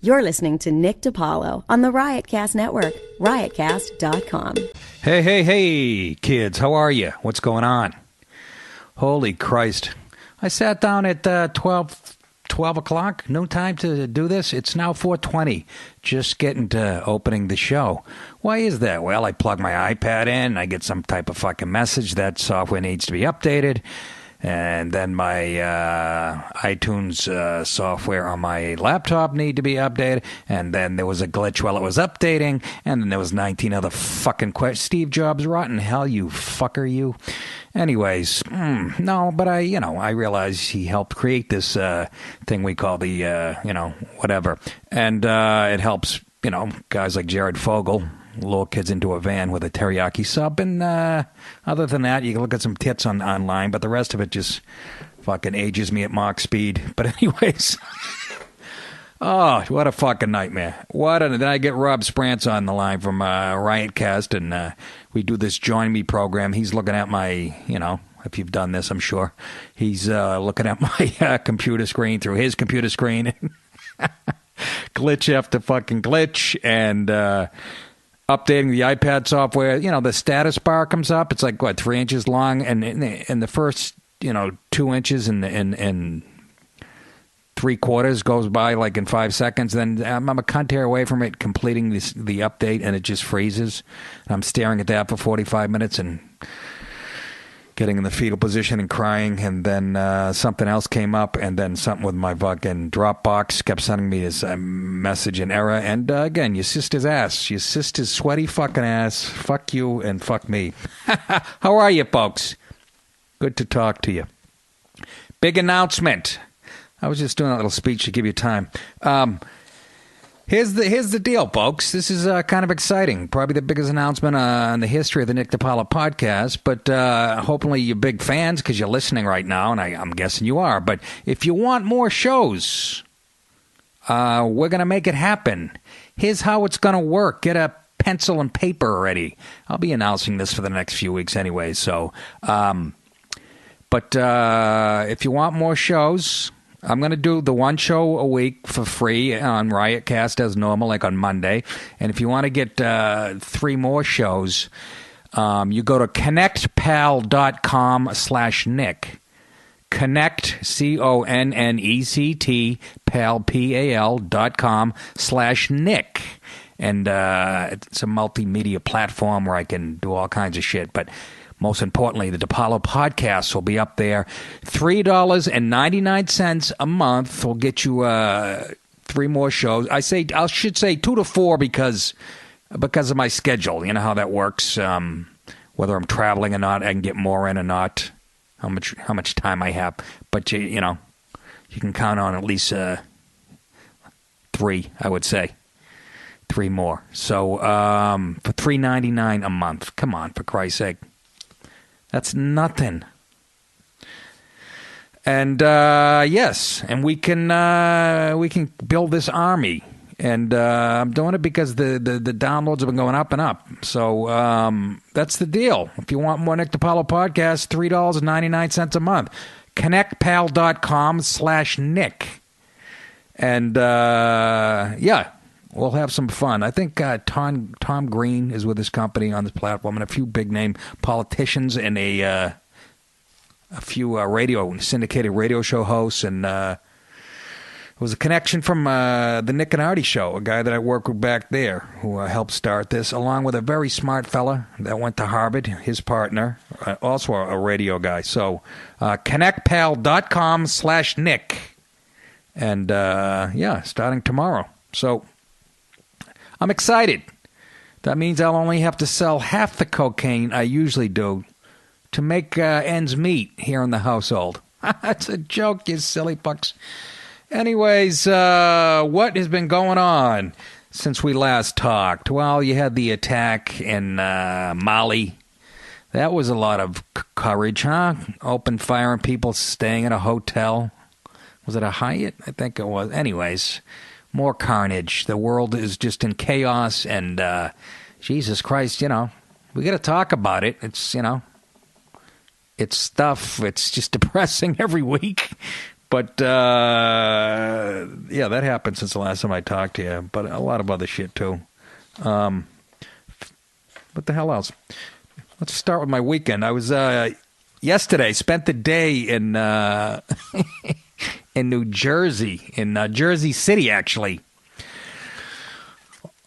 You're listening to Nick DiPaolo on the Riotcast Network, riotcast.com. Hey, kids, how are you? What's going on? Holy Christ. I sat down at 12 o'clock, no time to do this. It's now 4:20, just getting to opening the show. Why is that? Well, I plug my iPad in, I get some type of fucking message that software needs to be updated. And then my iTunes software on my laptop need to be updated. And then there was a glitch while it was updating. And then there was 19 other fucking questions. Steve Jobs, rotten hell, you fucker, you. Anyways, no, but I realize he helped create this thing we call the, whatever. And it helps, guys like Jared Fogle lure kids into a van with a teriyaki sub, and other than that, you can look at some tits online, but the rest of it just fucking ages me at Mach speed. But anyways, oh, what a fucking nightmare. Then I get Rob Sprance on the line from Riotcast, and we do this Join Me program. He's looking at my, if you've done this, I'm sure. He's looking at my computer screen through his computer screen. Glitch after fucking glitch, and updating the iPad software, the status bar comes up. It's like, 3 inches long, and in the first, 2 inches and 3/4 goes by like in 5 seconds. Then I'm a cunt hair away from it completing the update, and it just freezes. And I'm staring at that for 45 minutes and getting in the fetal position and crying, and then something else came up, and then something with my fucking Dropbox kept sending me this message in error, and again, your sister's sweaty fucking ass, fuck you and fuck me. How are you, folks? Good to talk to you. Big announcement. I was just doing a little speech to give you time. Here's the deal, folks. This is kind of exciting. Probably the biggest announcement in the history of the Nick DiPaolo podcast. But hopefully you're big fans because you're listening right now, and I'm guessing you are. But if you want more shows, we're going to make it happen. Here's how it's going to work. Get a pencil and paper ready. I'll be announcing this for the next few weeks anyway. So, but if you want more shows, I'm going to do the one show a week for free on Riotcast as normal, like on Monday. And if you want to get 3 more shows, you go to connectpal.com/Nick. Connect, CONNECT, pal, PAL.com/Nick. And it's a multimedia platform where I can do all kinds of shit. But most importantly, the DiPaolo podcast will be up there. $3.99 a month will get you 3 more shows. I should say 2 to 4 because of my schedule. You know how that works. Whether I'm traveling or not, I can get more in or not. How much time I have. But you can count on at least 3. I would say 3 more. So for $3.99 a month. Come on, for Christ's sake. That's nothing. And yes, and we can build this army. And I'm doing it because the downloads have been going up and up. So that's the deal. If you want more Nick DiPaolo podcast, $3.99 a month. ConnectPal.com/Nick. And yeah. We'll have some fun. I think Tom Green is with his company on this platform, and a few big-name politicians and a few syndicated radio show hosts. And it was a connection from the Nick and Artie show, a guy that I work with back there who helped start this, along with a very smart fella that went to Harvard, his partner, also a radio guy. So connectpal.com/Nick. And yeah, starting tomorrow. So I'm excited. That means I'll only have to sell half the cocaine I usually do to make ends meet here in the household. That's a joke, you silly fucks. Anyways, what has been going on since we last talked? Well, you had the attack in Mali. That was a lot of courage, huh? Open fire on people staying in a hotel. Was it a Hyatt? I think it was. Anyways, more carnage. The world is just in chaos, and Jesus Christ, we got to talk about it. It's, it's stuff. It's just depressing every week. But, yeah, that happened since the last time I talked to you. But a lot of other shit, too. What the hell else? Let's start with my weekend. I was, yesterday, spent the day in in New Jersey, in Jersey City, actually,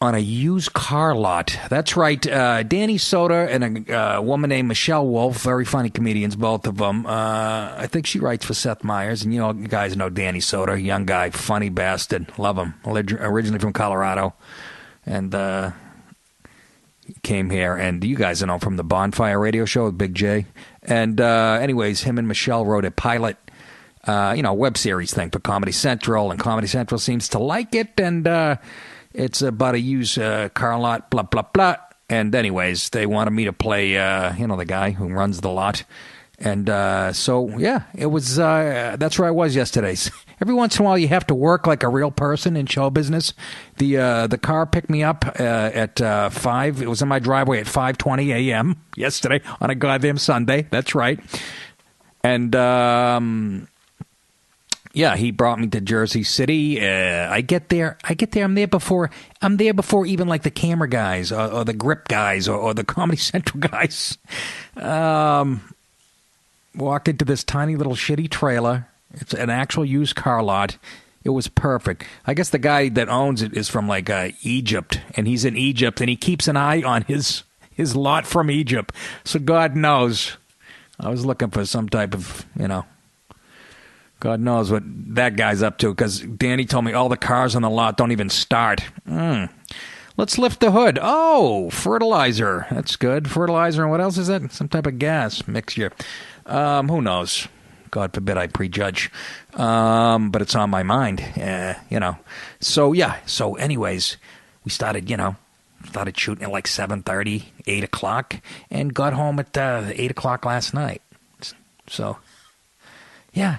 on a used car lot. That's right. Danny Soder and a woman named Michelle Wolf, very funny comedians, both of them. I think she writes for Seth Meyers, and you guys know Danny Soder, young guy, funny bastard, love him. Originally from Colorado, and came here, and you guys know from the Bonfire radio show with Big J. And anyways, him and Michelle wrote a pilot, web series thing for Comedy Central, and Comedy Central seems to like it, and it's about a used car lot, blah, blah, blah. And anyways, they wanted me to play, the guy who runs the lot. And so, yeah, it was, that's where I was yesterday. Every once in a while, you have to work like a real person in show business. The car picked me up at 5. It was in my driveway at 5:20 a.m. yesterday on a goddamn Sunday. That's right. And, yeah, he brought me to Jersey City. I get there. I'm there before even like the camera guys or the grip guys or the Comedy Central guys. Walked into this tiny little shitty trailer. It's an actual used car lot. It was perfect. I guess the guy that owns it is from like Egypt, and he's in Egypt, and he keeps an eye on his lot from Egypt. So God knows. I was looking for some type of, God knows what that guy's up to, because Danny told me all the cars on the lot don't even start. Let's lift the hood. Oh, fertilizer. That's good. Fertilizer, and what else is that? Some type of gas mixture. Who knows? God forbid I prejudge. But it's on my mind, So, yeah. So, anyways, we started shooting at like 7:30, 8 o'clock, and got home at 8 o'clock last night. So, yeah.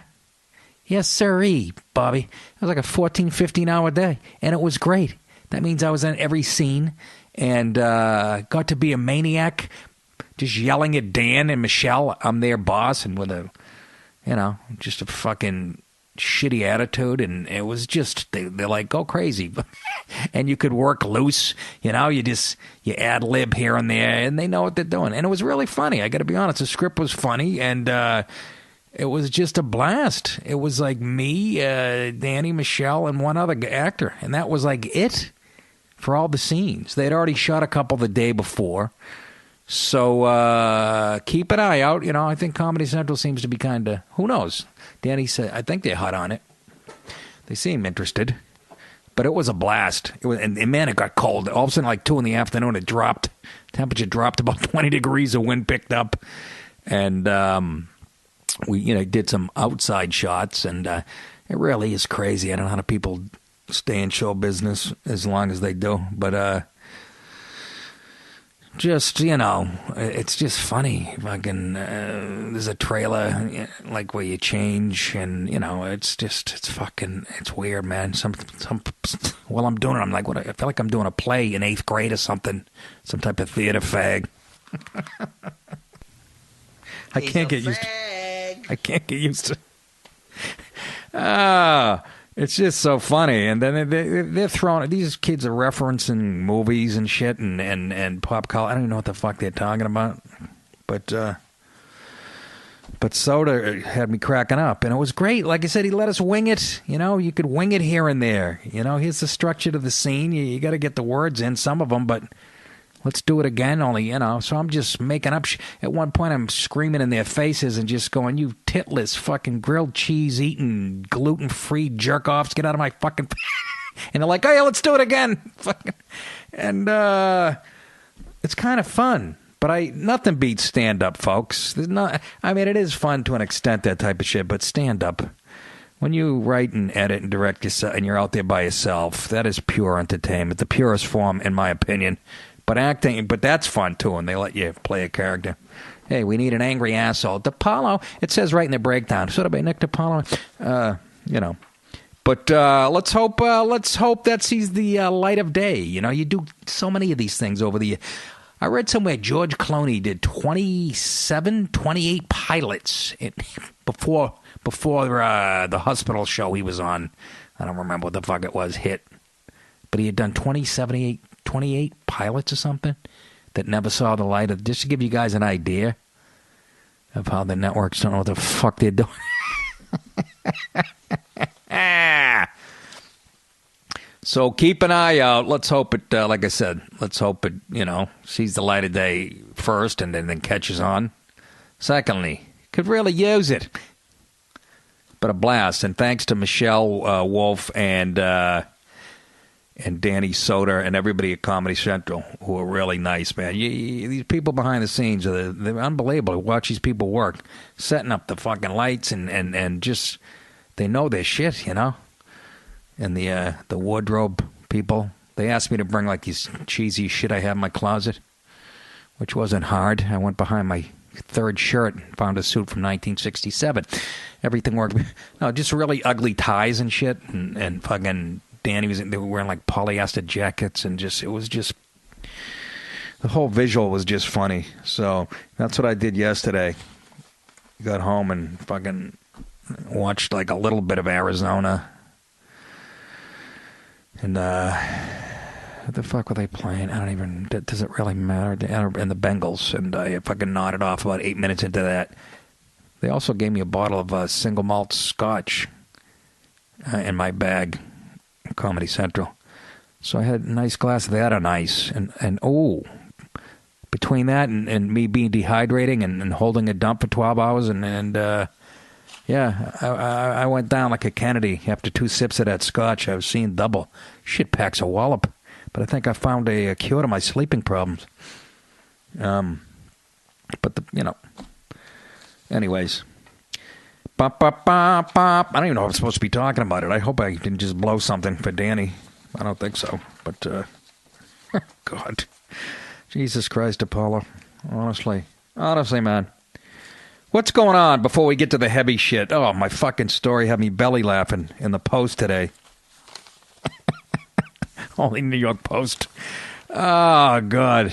Yes, sirree, Bobby. It was like a 14, 15-hour day, and it was great. That means I was in every scene and got to be a maniac, just yelling at Dan and Michelle. I'm their boss, and with just a fucking shitty attitude, and it was just, they're like, go crazy. And you could work loose, you ad-lib here and there, and they know what they're doing. And it was really funny, I got to be honest. The script was funny, and it was just a blast. It was like me, Danny, Michelle, and one other actor, and that was like it for all the scenes. They'd already shot a couple the day before. So keep an eye out. I think Comedy Central seems to be kind of, who knows? Danny said, I think they're hot on it. They seem interested. But it was a blast. And man, it got cold. All of a sudden, like 2 in the afternoon, it dropped. Temperature dropped about 20 degrees. The wind picked up. And we did some outside shots. And it really is crazy. I don't know how people stay in show business as long as they do. But just, it's just funny. Fucking, there's a trailer, like, where you change, and, it's weird, man. While I'm doing it, I'm like, I feel like I'm doing a play in 8th grade or something. Some type of theater fag. I can't get used to it's just so funny. And then they're throwing, these kids are referencing movies and shit and pop culture. I don't even know what the fuck they're talking about. But Soda had me cracking up, and it was great. Like I said, he let us wing it. You could wing it here and there. Here's the structure to the scene. You got to get the words in, some of them, but let's do it again, only, So I'm just making up. At one point, I'm screaming in their faces and just going, you titless fucking grilled cheese eating gluten-free jerk-offs, get out of my fucking... And they're like, oh, yeah, let's do it again. And it's kind of fun. But nothing beats stand-up, folks. It is fun to an extent, that type of shit, but stand-up, when you write and edit and direct yourself and you're out there by yourself, that is pure entertainment, the purest form, in my opinion. But that's fun, too, and they let you play a character. Hey, we need an angry asshole. DiPaolo, it says right in the breakdown. Should have been Nick DiPaolo. But let's hope that sees the light of day. You do so many of these things over the year. I read somewhere George Clooney did 28 pilots before before the hospital show he was on. I don't remember what the fuck it was, hit. But he had done 28 pilots or something that never saw the light of, just to give you guys an idea of how the networks don't know what the fuck they're doing. So keep an eye out. Let's hope it, like I said, let's hope it, sees the light of day first and then catches on. Secondly, could really use it. But a blast. And thanks to Michelle Wolf and Danny Soder and everybody at Comedy Central who are really nice, man. These people behind the scenes, they're unbelievable to watch these people work, setting up the fucking lights and just, they know their shit, And the wardrobe people, they asked me to bring like these cheesy shit I have in my closet, which wasn't hard. I went behind my third shirt and found a suit from 1967. Everything worked. No, just really ugly ties and shit, and fucking Danny they were wearing like polyester jackets, and it was just, the whole visual was just funny. So that's what I did yesterday. Got home and fucking watched like a little bit of Arizona. And what the fuck were they playing? Does it really matter? And the Bengals. And I fucking nodded off about 8 minutes into that. They also gave me a bottle of single malt scotch in my bag, Comedy Central. So I had a nice glass of that on ice. And between that and me being dehydrating and holding a dump for 12 hours yeah, I went down like a Kennedy after 2 sips of that scotch. I was seeing double. Shit packs a wallop. But I think I found a cure to my sleeping problems. But anyways. Bop, bop, bop, bop. I don't even know if I'm supposed to be talking about it. I hope I didn't just blow something for Danny. I don't think so. But, God. Jesus Christ, DiPaolo. Honestly, man. What's going on before we get to the heavy shit? Oh, my fucking story had me belly laughing in the Post today. Only New York Post. Oh, God.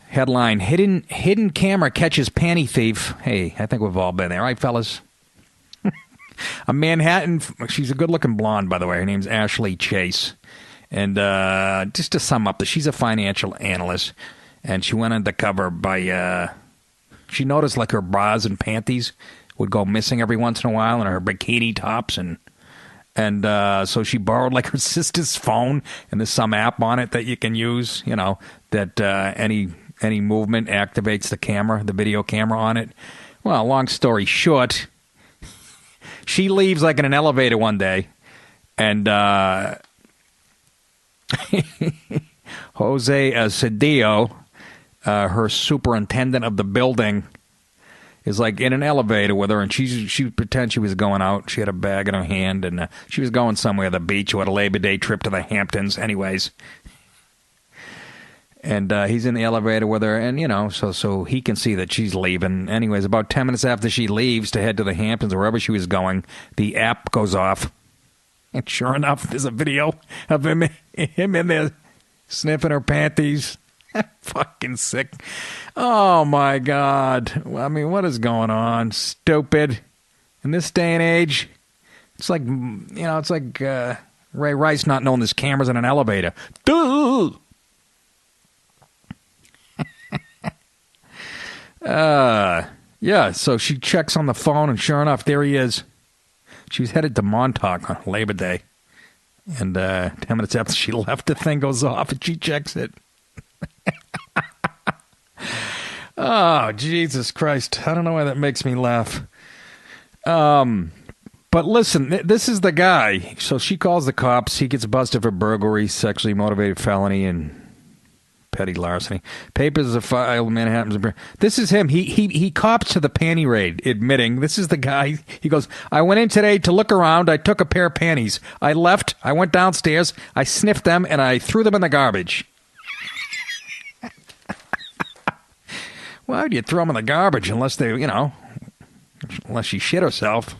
Headline, hidden camera catches panty thief. Hey, I think we've all been there, right, fellas? A Manhattan, she's a good-looking blonde, by the way. Her name's Ashley Chase. And just to sum up, she's a financial analyst. And she went undercover by... She noticed like her bras and panties would go missing every once in a while, and her bikini tops, and so she borrowed like her sister's phone, and there's some app on it that you can use, that any movement activates the camera, the video camera on it. Well, long story short, she leaves like in an elevator one day, and Jose Cedillo, her superintendent of the building, is like in an elevator with her, and she pretends she was going out. She had a bag in her hand, and she was going somewhere, the beach, or a Labor Day trip to the Hamptons. Anyways, and he's in the elevator with her, and so he can see that she's leaving. Anyways, about 10 minutes after she leaves to head to the Hamptons or wherever she was going, the app goes off, and sure enough, there's a video of him in there sniffing her panties. Fucking sick. Oh, my God. I mean, what is going on? Stupid. In this day and age, it's like, it's like Ray Rice not knowing there's cameras in an elevator. Duh! Yeah, so she checks on the phone, and sure enough, there he is. She was headed to Montauk on Labor Day. And 10 minutes after she left, the thing goes off, and she checks it. Oh, Jesus Christ. I don't know why that makes me laugh. But listen, this is the guy. So she calls the cops. He gets busted for burglary, sexually motivated felony, and petty larceny. Papers are filed in Manhattan. This is him. He cops to the panty raid, admitting this is the guy. He goes, I went in today to look around. I took a pair of panties. I left. I went downstairs. I sniffed them, and I threw them in the garbage. Why would you throw them in the garbage unless they, unless she shit herself?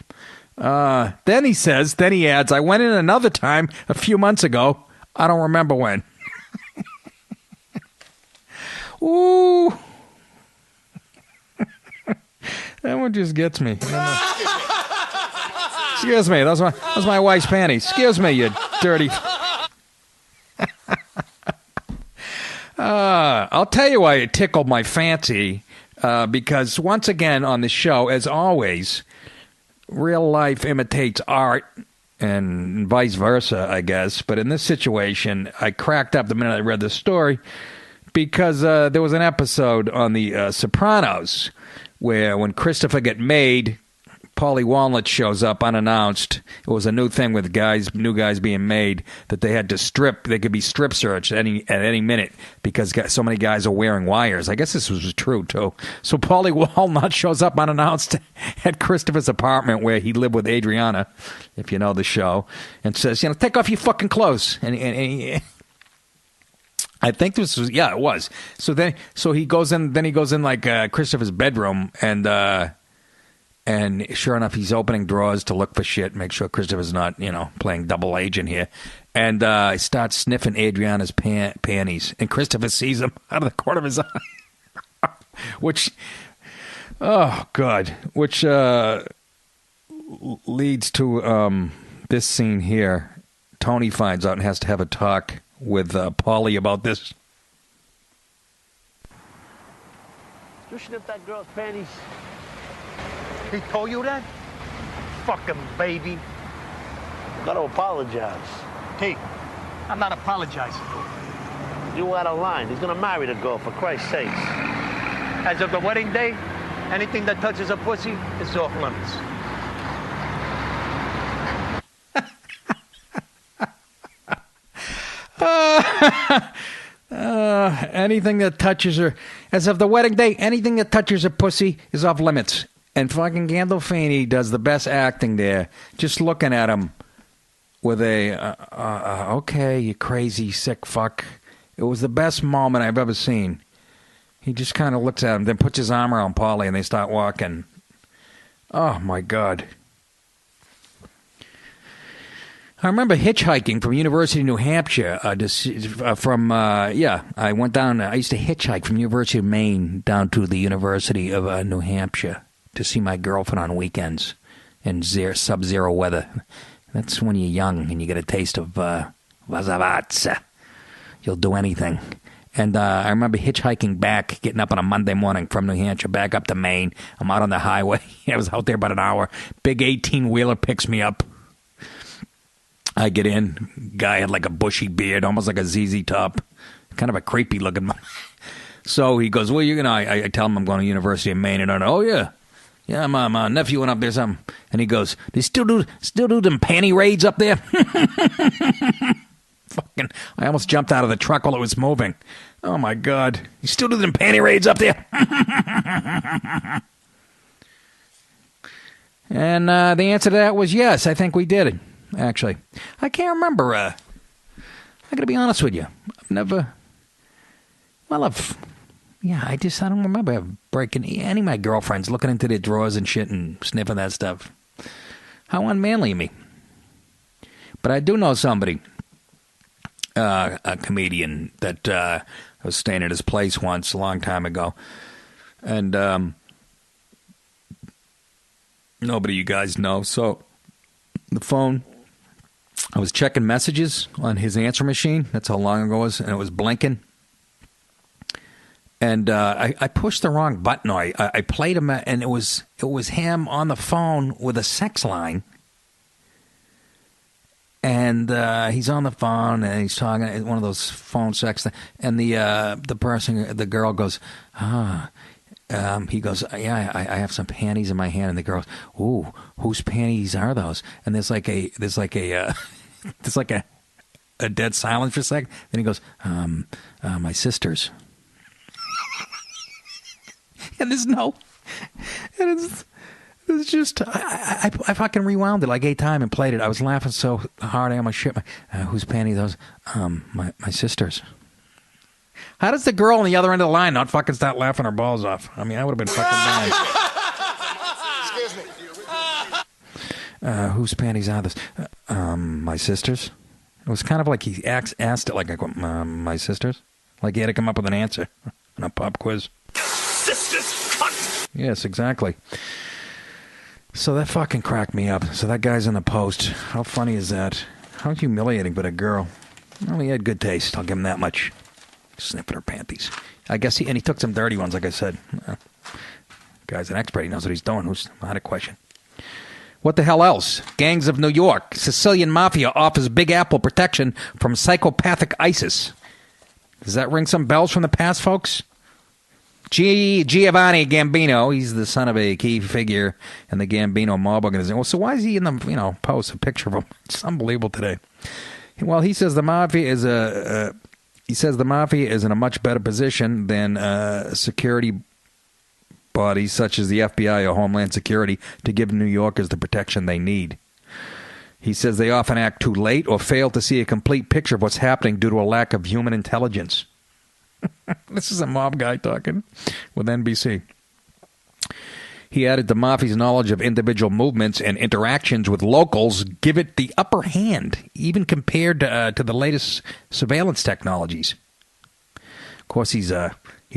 Then he adds, I went in another time a few months ago. I don't remember when. Ooh. That one just gets me. Excuse me, those are my wife's panties. Excuse me, you dirty... I'll tell you why it tickled my fancy, because once again on the show, as always, real life imitates art and vice versa, I guess. But in this situation, I cracked up the minute I read the story because there was an episode on The Sopranos where when Christopher get made, Paulie Walnut shows up unannounced. It was a new thing with new guys being made that they had to strip. They could be strip searched at any minute because so many guys are wearing wires. I guess this was true too. So Paulie Walnut shows up unannounced at Christopher's apartment where he lived with Adriana, if you know the show, and says, take off your fucking clothes. And I think this was, it was. So he goes in. Then he goes in like Christopher's bedroom and sure enough, he's opening drawers to look for shit, make sure Christopher's not, playing double agent here. And he starts sniffing Adriana's panties. And Christopher sees him out of the corner of his eye. Which leads to this scene here. Tony finds out and has to have a talk with Paulie about this. You sniffed that girl's panties. He told you that? Fucking baby. Gotta apologize. Hey, I'm not apologizing. You out of line. He's gonna marry the girl, for Christ's sakes. As of the wedding day, anything that touches a pussy is off limits. Anything that touches her, as of the wedding day, anything that touches a pussy is off limits. And fucking Gandolfini does the best acting there. Just looking at him with okay, you crazy sick fuck. It was the best moment I've ever seen. He just kind of looks at him, then puts his arm around Paulie, and they start walking. Oh, my God. I remember hitchhiking from University of New Hampshire. I went down. I used to hitchhike from University of Maine down to the University of New Hampshire to see my girlfriend on weekends in sub-zero weather. That's when you're young and you get a taste of Vazavatsa. You'll do anything. And I remember hitchhiking back, getting up on a Monday morning from New Hampshire back up to Maine. I'm out on the highway. I was out there about an hour. Big 18-wheeler picks me up. I get in. Guy had like a bushy beard, almost like a ZZ Top. Kind of a creepy looking. So he goes, well, I tell him I'm going to University of Maine. And I go, oh, yeah. Yeah, my nephew went up there something. And he goes, they still do them panty raids up there? Fucking, I almost jumped out of the truck while it was moving. Oh, my God. You still do them panty raids up there? And the answer to that was yes. I think we did it, actually. I can't remember. I got to be honest with you. I've never... I don't remember breaking any of my girlfriends, looking into their drawers and shit and sniffing that stuff. How unmanly of me. But I do know somebody, a comedian, that I was staying at his place once a long time ago. And nobody you guys know. So the phone, I was checking messages on his answer machine. That's how long ago it was. And it was blinking. And I pushed the wrong button. I played him, and it was him on the phone with a sex line. And he's on the phone, and he's talking one of those phone sex things. And the girl goes, he goes, yeah, I have some panties in my hand. And the girl goes, ooh, whose panties are those? And there's like a dead silence for a second. Then he goes, my sister's. And there's no, and it's just, I fucking rewound it like 8 times and played it. I was laughing so hard I almost shit whose panty those? My sister's. How does the girl on the other end of the line not fucking start laughing her balls off? I mean, I would have been fucking dying. Excuse me. Whose panties are those? My sister's. It was kind of like he asked it like my sister's. Like he had to come up with an answer on a pop quiz. Sisters, cunt! Yes, exactly. So that fucking cracked me up. So that guy's in the Post. How funny is that? How humiliating, but a girl. Well, he had good taste. I'll give him that much. Sniffing her panties. I guess he took some dirty ones, like I said. Guy's an expert. He knows what he's doing. Who's not a question. What the hell else? Gangs of New York. Sicilian Mafia offers Big Apple protection from psychopathic ISIS. Does that ring some bells from the past, folks? Giovanni Gambino, he's the son of a key figure in the Gambino mob organization. Well, so why is he in the, post a picture of him? It's unbelievable today. Well, he says the mafia is in a much better position than security bodies such as the FBI or Homeland Security to give New Yorkers the protection they need. He says they often act too late or fail to see a complete picture of what's happening due to a lack of human intelligence. This is a mob guy talking with NBC. He added the mafia's knowledge of individual movements and interactions with locals give it the upper hand, even compared to the latest surveillance technologies. Of course, he's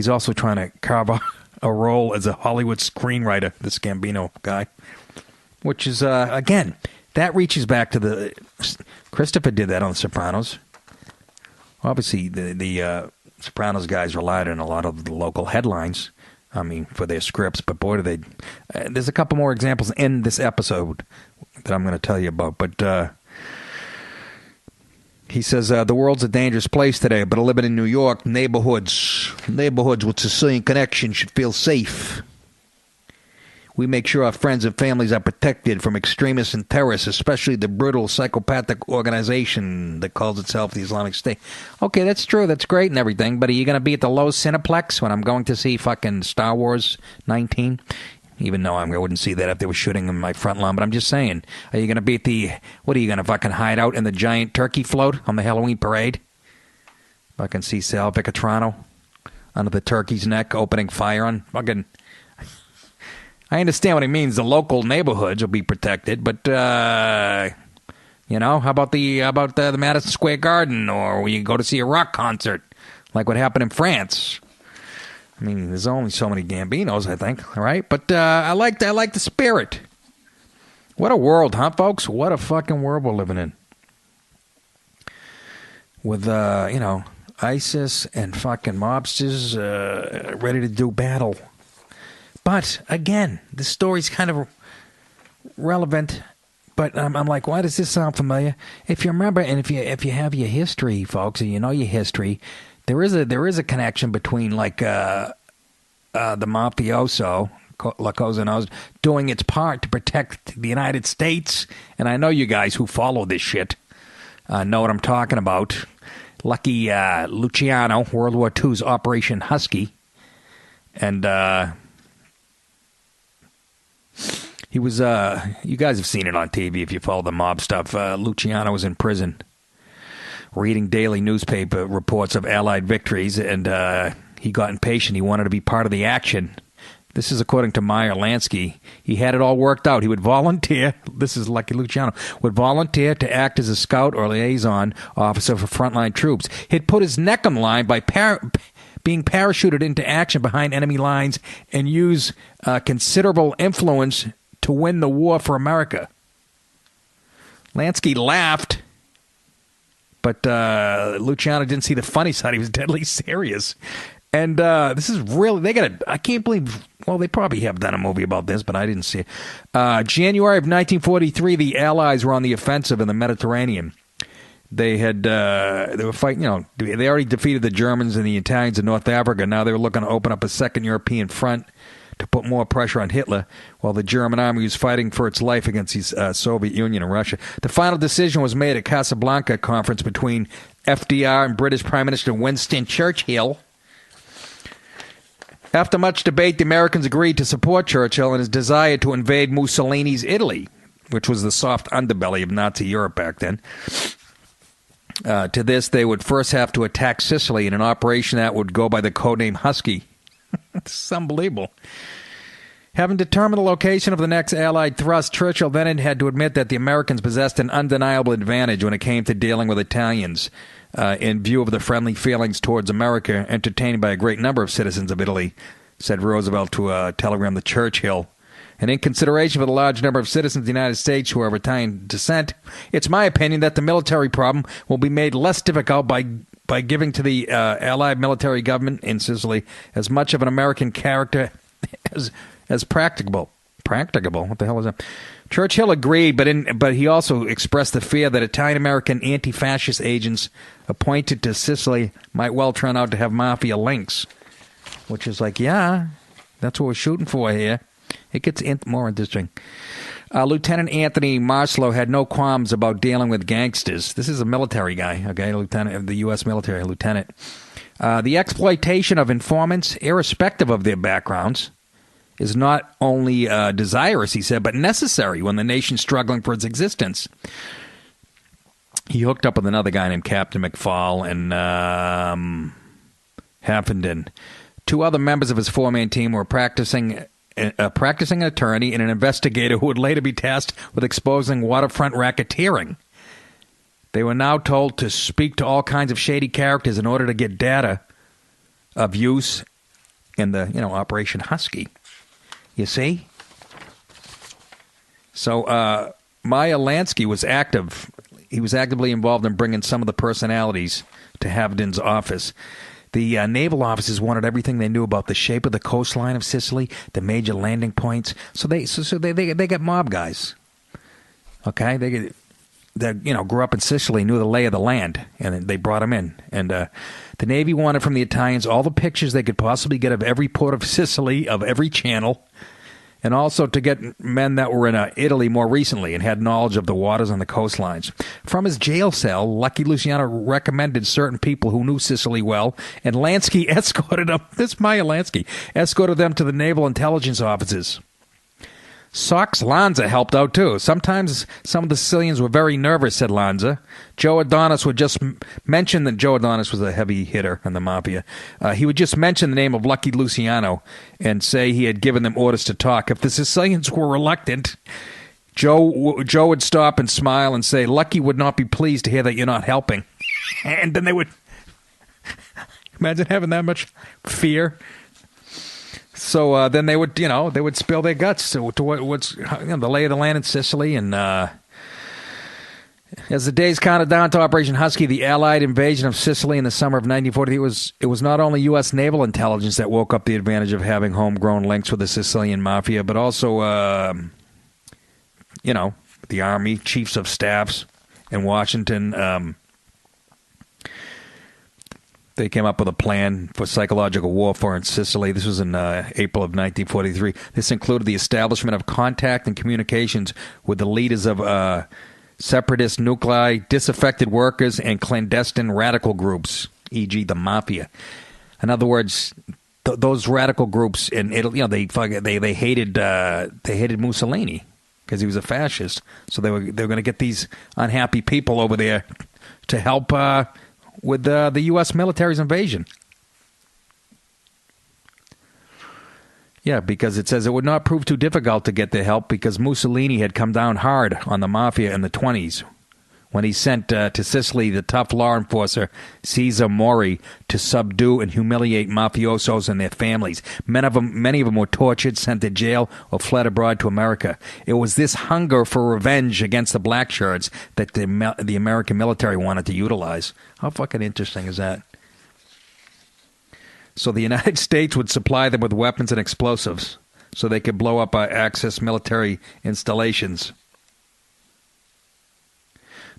also trying to carve a role as a Hollywood screenwriter, this Gambino guy, which is, again, that reaches back to the... Christopher did that on The Sopranos. Obviously, the Sopranos guys relied on a lot of the local headlines, for their scripts, but boy, do they... there's a couple more examples in this episode that I'm going to tell you about, but he says, the world's a dangerous place today, but living in New York, neighborhoods with Sicilian connection should feel safe. We make sure our friends and families are protected from extremists and terrorists, especially the brutal psychopathic organization that calls itself the Islamic State. Okay, that's true. That's great and everything. But are you going to be at the Lowe's Cineplex when I'm going to see fucking Star Wars 19? Even though I wouldn't see that if they were shooting in my front lawn. But I'm just saying, are you going to be at the... What, are you going to fucking hide out in the giant turkey float on the Halloween parade? Fucking see Sal Picatrano under the turkey's neck opening fire on fucking... I understand what he means. The local neighborhoods will be protected, but how about the Madison Square Garden, or when you go to see a rock concert, like what happened in France? I mean, there's only so many Gambinos, I think, all right? But I like the spirit. What a world, huh, folks? What a fucking world we're living in. With ISIS and fucking mobsters ready to do battle. But, again, this story's kind of relevant, but I'm like, why does this sound familiar? If you remember, and if you have your history, folks, and you know your history, there is a connection between, like, the mafioso, La Cosa Nostra, doing its part to protect the United States, and I know you guys who follow this shit know what I'm talking about. Lucky Luciano, World War II's Operation Husky, and... he was, you guys have seen it on TV if you follow the mob stuff. Luciano was in prison reading daily newspaper reports of Allied victories, and he got impatient. He wanted to be part of the action. This is according to Meyer Lansky. He had it all worked out. He would volunteer, this is Lucky Luciano, would volunteer to act as a scout or liaison officer for frontline troops. He'd put his neck on the line by being parachuted into action behind enemy lines and use considerable influence to win the war for America. Lansky laughed, but Luciano didn't see the funny side. He was deadly serious. And this is really, I can't believe, well, they probably have done a movie about this, but I didn't see it. January of 1943, the Allies were on the offensive in the Mediterranean. They were fighting, they already defeated the Germans and the Italians in North Africa. Now they were looking to open up a second European front to put more pressure on Hitler, while the German army was fighting for its life against the Soviet Union and Russia. The final decision was made at Casablanca conference between FDR and British Prime Minister Winston Churchill. After much debate, the Americans agreed to support Churchill in his desire to invade Mussolini's Italy, which was the soft underbelly of Nazi Europe back then. To this, they would first have to attack Sicily in an operation that would go by the codename Husky. This is unbelievable. Having determined the location of the next Allied thrust, Churchill then had to admit that the Americans possessed an undeniable advantage when it came to dealing with Italians, in view of the friendly feelings towards America entertained by a great number of citizens of Italy, said Roosevelt to a telegram to Churchill. And in consideration for the large number of citizens of the United States who are of Italian descent, it's my opinion that the military problem will be made less difficult by giving to the Allied military government in Sicily as much of an American character as practicable. Practicable? What the hell is that? Churchill agreed, but he also expressed the fear that Italian-American anti-fascist agents appointed to Sicily might well turn out to have mafia links. Which is like, yeah, that's what we're shooting for here. It gets more interesting. Lieutenant Anthony Marslow had no qualms about dealing with gangsters. This is a military guy, okay, lieutenant of the U.S. military, lieutenant. The exploitation of informants, irrespective of their backgrounds, is not only desirous, he said, but necessary when the nation's struggling for its existence. He hooked up with another guy named Captain McFall and Haffenden. Two other members of his four-man team were practicing attorney and an investigator who would later be tasked with exposing waterfront racketeering. They were now told to speak to all kinds of shady characters in order to get data of use in the, Operation Husky. You see? So Meyer Lansky was active. He was actively involved in bringing some of the personalities to Haffenden's office. The naval officers wanted everything they knew about the shape of the coastline of Sicily, the major landing points. So they got mob guys. Okay, they grew up in Sicily, knew the lay of the land, and they brought them in. And the Navy wanted from the Italians all the pictures they could possibly get of every port of Sicily, of every channel, and also to get men that were in Italy more recently and had knowledge of the waters on the coastlines. From his jail cell, Lucky Luciano recommended certain people who knew Sicily well, and Lansky escorted them. This is Meyer Lansky escorted them to the naval intelligence offices. Sox Lanza helped out, too. Sometimes some of the Sicilians were very nervous, said Lanza. Joe Adonis would just mention that Joe Adonis was a heavy hitter in the mafia. He would just mention the name of Lucky Luciano and say he had given them orders to talk. If the Sicilians were reluctant, Joe would stop and smile and say, Lucky would not be pleased to hear that you're not helping. And then they would... Imagine having that much fear. So then they would, they would spill their guts to what's the lay of the land in Sicily. And as the days counted down to Operation Husky, the Allied invasion of Sicily in the summer of 1940, it was not only U.S. naval intelligence that woke up the advantage of having homegrown links with the Sicilian mafia, but also, the Army, chiefs of staffs in Washington. They came up with a plan for psychological warfare in Sicily. This was in April of 1943. This included the establishment of contact and communications with the leaders of separatist nuclei, disaffected workers, and clandestine radical groups, e.g. the Mafia. In other words, those radical groups in Italy, they hated Mussolini because he was a fascist. So they were going to get these unhappy people over there to help with the U.S. military's invasion. Yeah, because it says it would not prove too difficult to get their help because Mussolini had come down hard on the mafia in the 1920s when he sent to Sicily the tough law enforcer Cesare Mori to subdue and humiliate mafiosos and their families. Many of them were tortured, sent to jail, or fled abroad to America. It was this hunger for revenge against the black shirts that the American military wanted to utilize. How fucking interesting is that? So the United States would supply them with weapons and explosives so they could blow up Axis military installations.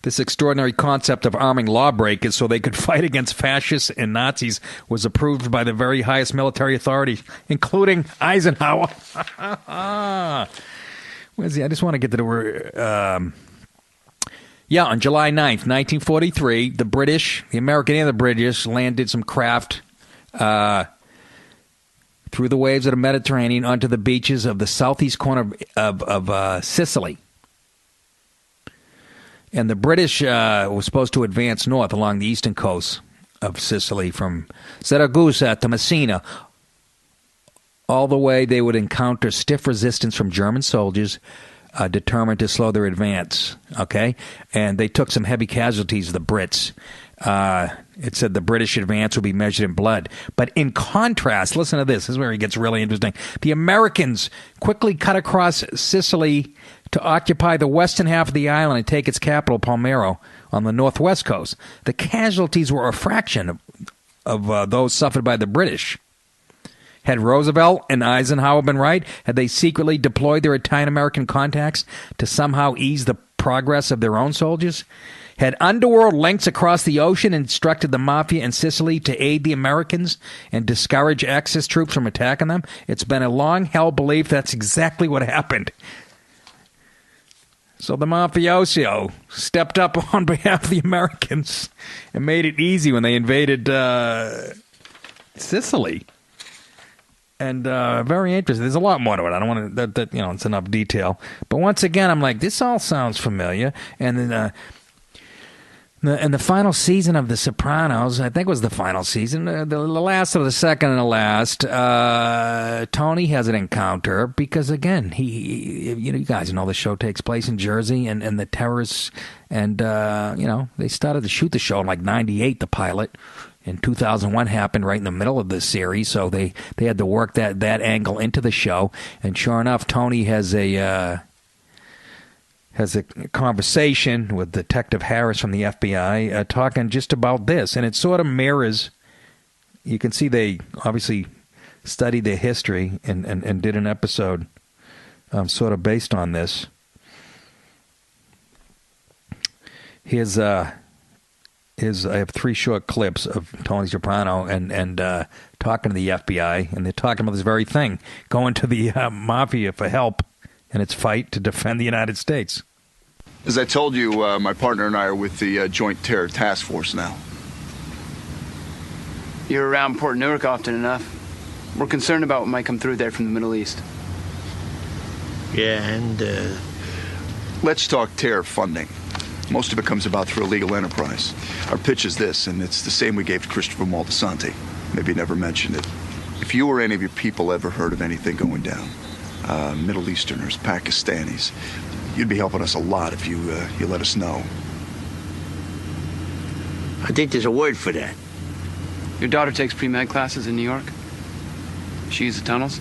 This extraordinary concept of arming lawbreakers so they could fight against fascists and Nazis was approved by the very highest military authorities, including Eisenhower. Where's he? I just want to get to the word. On July 9th, 1943, the American and the British landed some craft through the waves of the Mediterranean onto the beaches of the southeast corner of Sicily. And the British were supposed to advance north along the eastern coast of Sicily from Saragossa to Messina. All the way they would encounter stiff resistance from German soldiers determined to slow their advance. Okay? And they took some heavy casualties, the Brits. It said the British advance will be measured in blood. But in contrast, listen to this. This is where it gets really interesting. The Americans quickly cut across Sicily to occupy the western half of the island and take its capital, Palmero, on the northwest coast. The casualties were a fraction of those suffered by the British. Had Roosevelt and Eisenhower been right? Had they secretly deployed their Italian-American contacts to somehow ease the progress of their own soldiers? Had underworld links across the ocean instructed the mafia in Sicily to aid the Americans and discourage Axis troops from attacking them? It's been a long-held belief that's exactly what happened. So the mafioso stepped up on behalf of the Americans and made it easy when they invaded Sicily. And very interesting. There's a lot more to it. I don't want to, it's enough detail. But once again, I'm like, this all sounds familiar. And then in the final season of The Sopranos, I think it was the final season, the last of the second and the last, Tony has an encounter because, again, you guys know the show takes place in Jersey and the terrorists, and, they started to shoot the show in like 98, the pilot. In 2001 happened right in the middle of this series, so they had to work that angle into the show. And sure enough, Tony has a conversation with Detective Harris from the FBI talking just about this. And it sort of mirrors, you can see they obviously studied their history and did an episode sort of based on this. I have 3 short clips of Tony Soprano and talking to the FBI, and they're talking about this very thing, going to the mafia for help in its fight to defend the United States. As I told you, my partner and I are with the Joint Terror Task Force now. You're around Port Newark often enough. We're concerned about what might come through there from the Middle East. Yeah, and Let's talk terror funding. Most of it comes about through illegal enterprise. Our pitch is this, and it's the same we gave to Christopher Moltisanti. Maybe you never mentioned it. If you or any of your people ever heard of anything going down, Middle Easterners, Pakistanis, you'd be helping us a lot if you let us know. I think there's a word for that. Your daughter takes pre-med classes in New York? She uses the tunnels?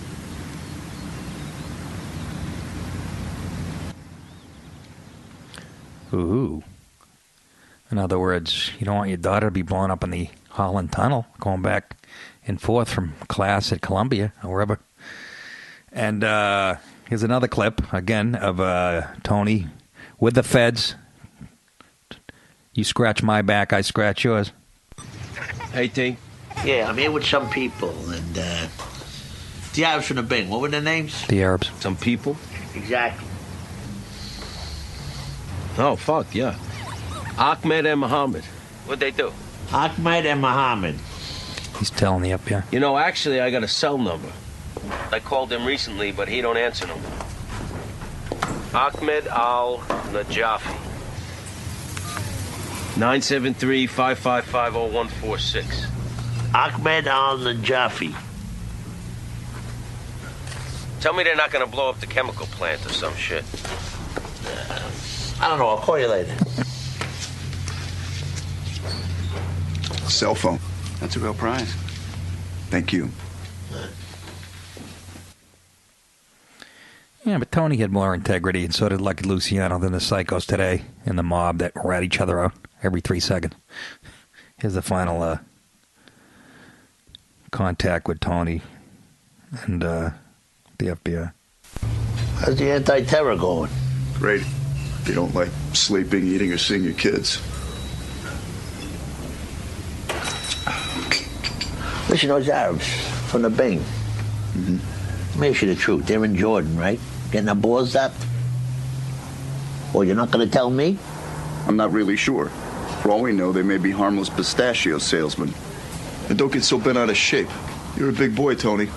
Ooh. In other words, you don't want your daughter to be blown up in the Holland Tunnel, going back and forth from class at Columbia or wherever. And here's another clip, again, of Tony with the feds. You scratch my back, I scratch yours. Hey, T. Yeah, I'm here with some people, and the Arabs from the Bing. What were their names? The Arabs. Some people? Exactly. Oh, fuck, yeah. Ahmed and Mohammed. What'd they do? Ahmed and Mohammed. He's telling the FBI. You know, actually, I got a cell number. I called him recently, but he don't answer no more. Ahmed al-Najafi. 973-555-0146. Ahmed al-Najafi. Tell me they're not going to blow up the chemical plant or some shit. I don't know. I'll call you later. Cell phone. That's a real prize. Thank you. Yeah, but Tony had more integrity, and so did Lucky Luciano than the psychos today in the mob that rat each other out every 3 seconds. Here's the final contact with Tony and the FBI. How's the anti-terror going? Great. If you don't like sleeping, eating, or seeing your kids. Listen, those Arabs from the Bing. Mm-hmm. Let me ask you the truth. They're in Jordan, right? Getting their balls zapped? Or you're not going to tell me? I'm not really sure. For all we know, they may be harmless pistachio salesmen. And don't get so bent out of shape. You're a big boy, Tony.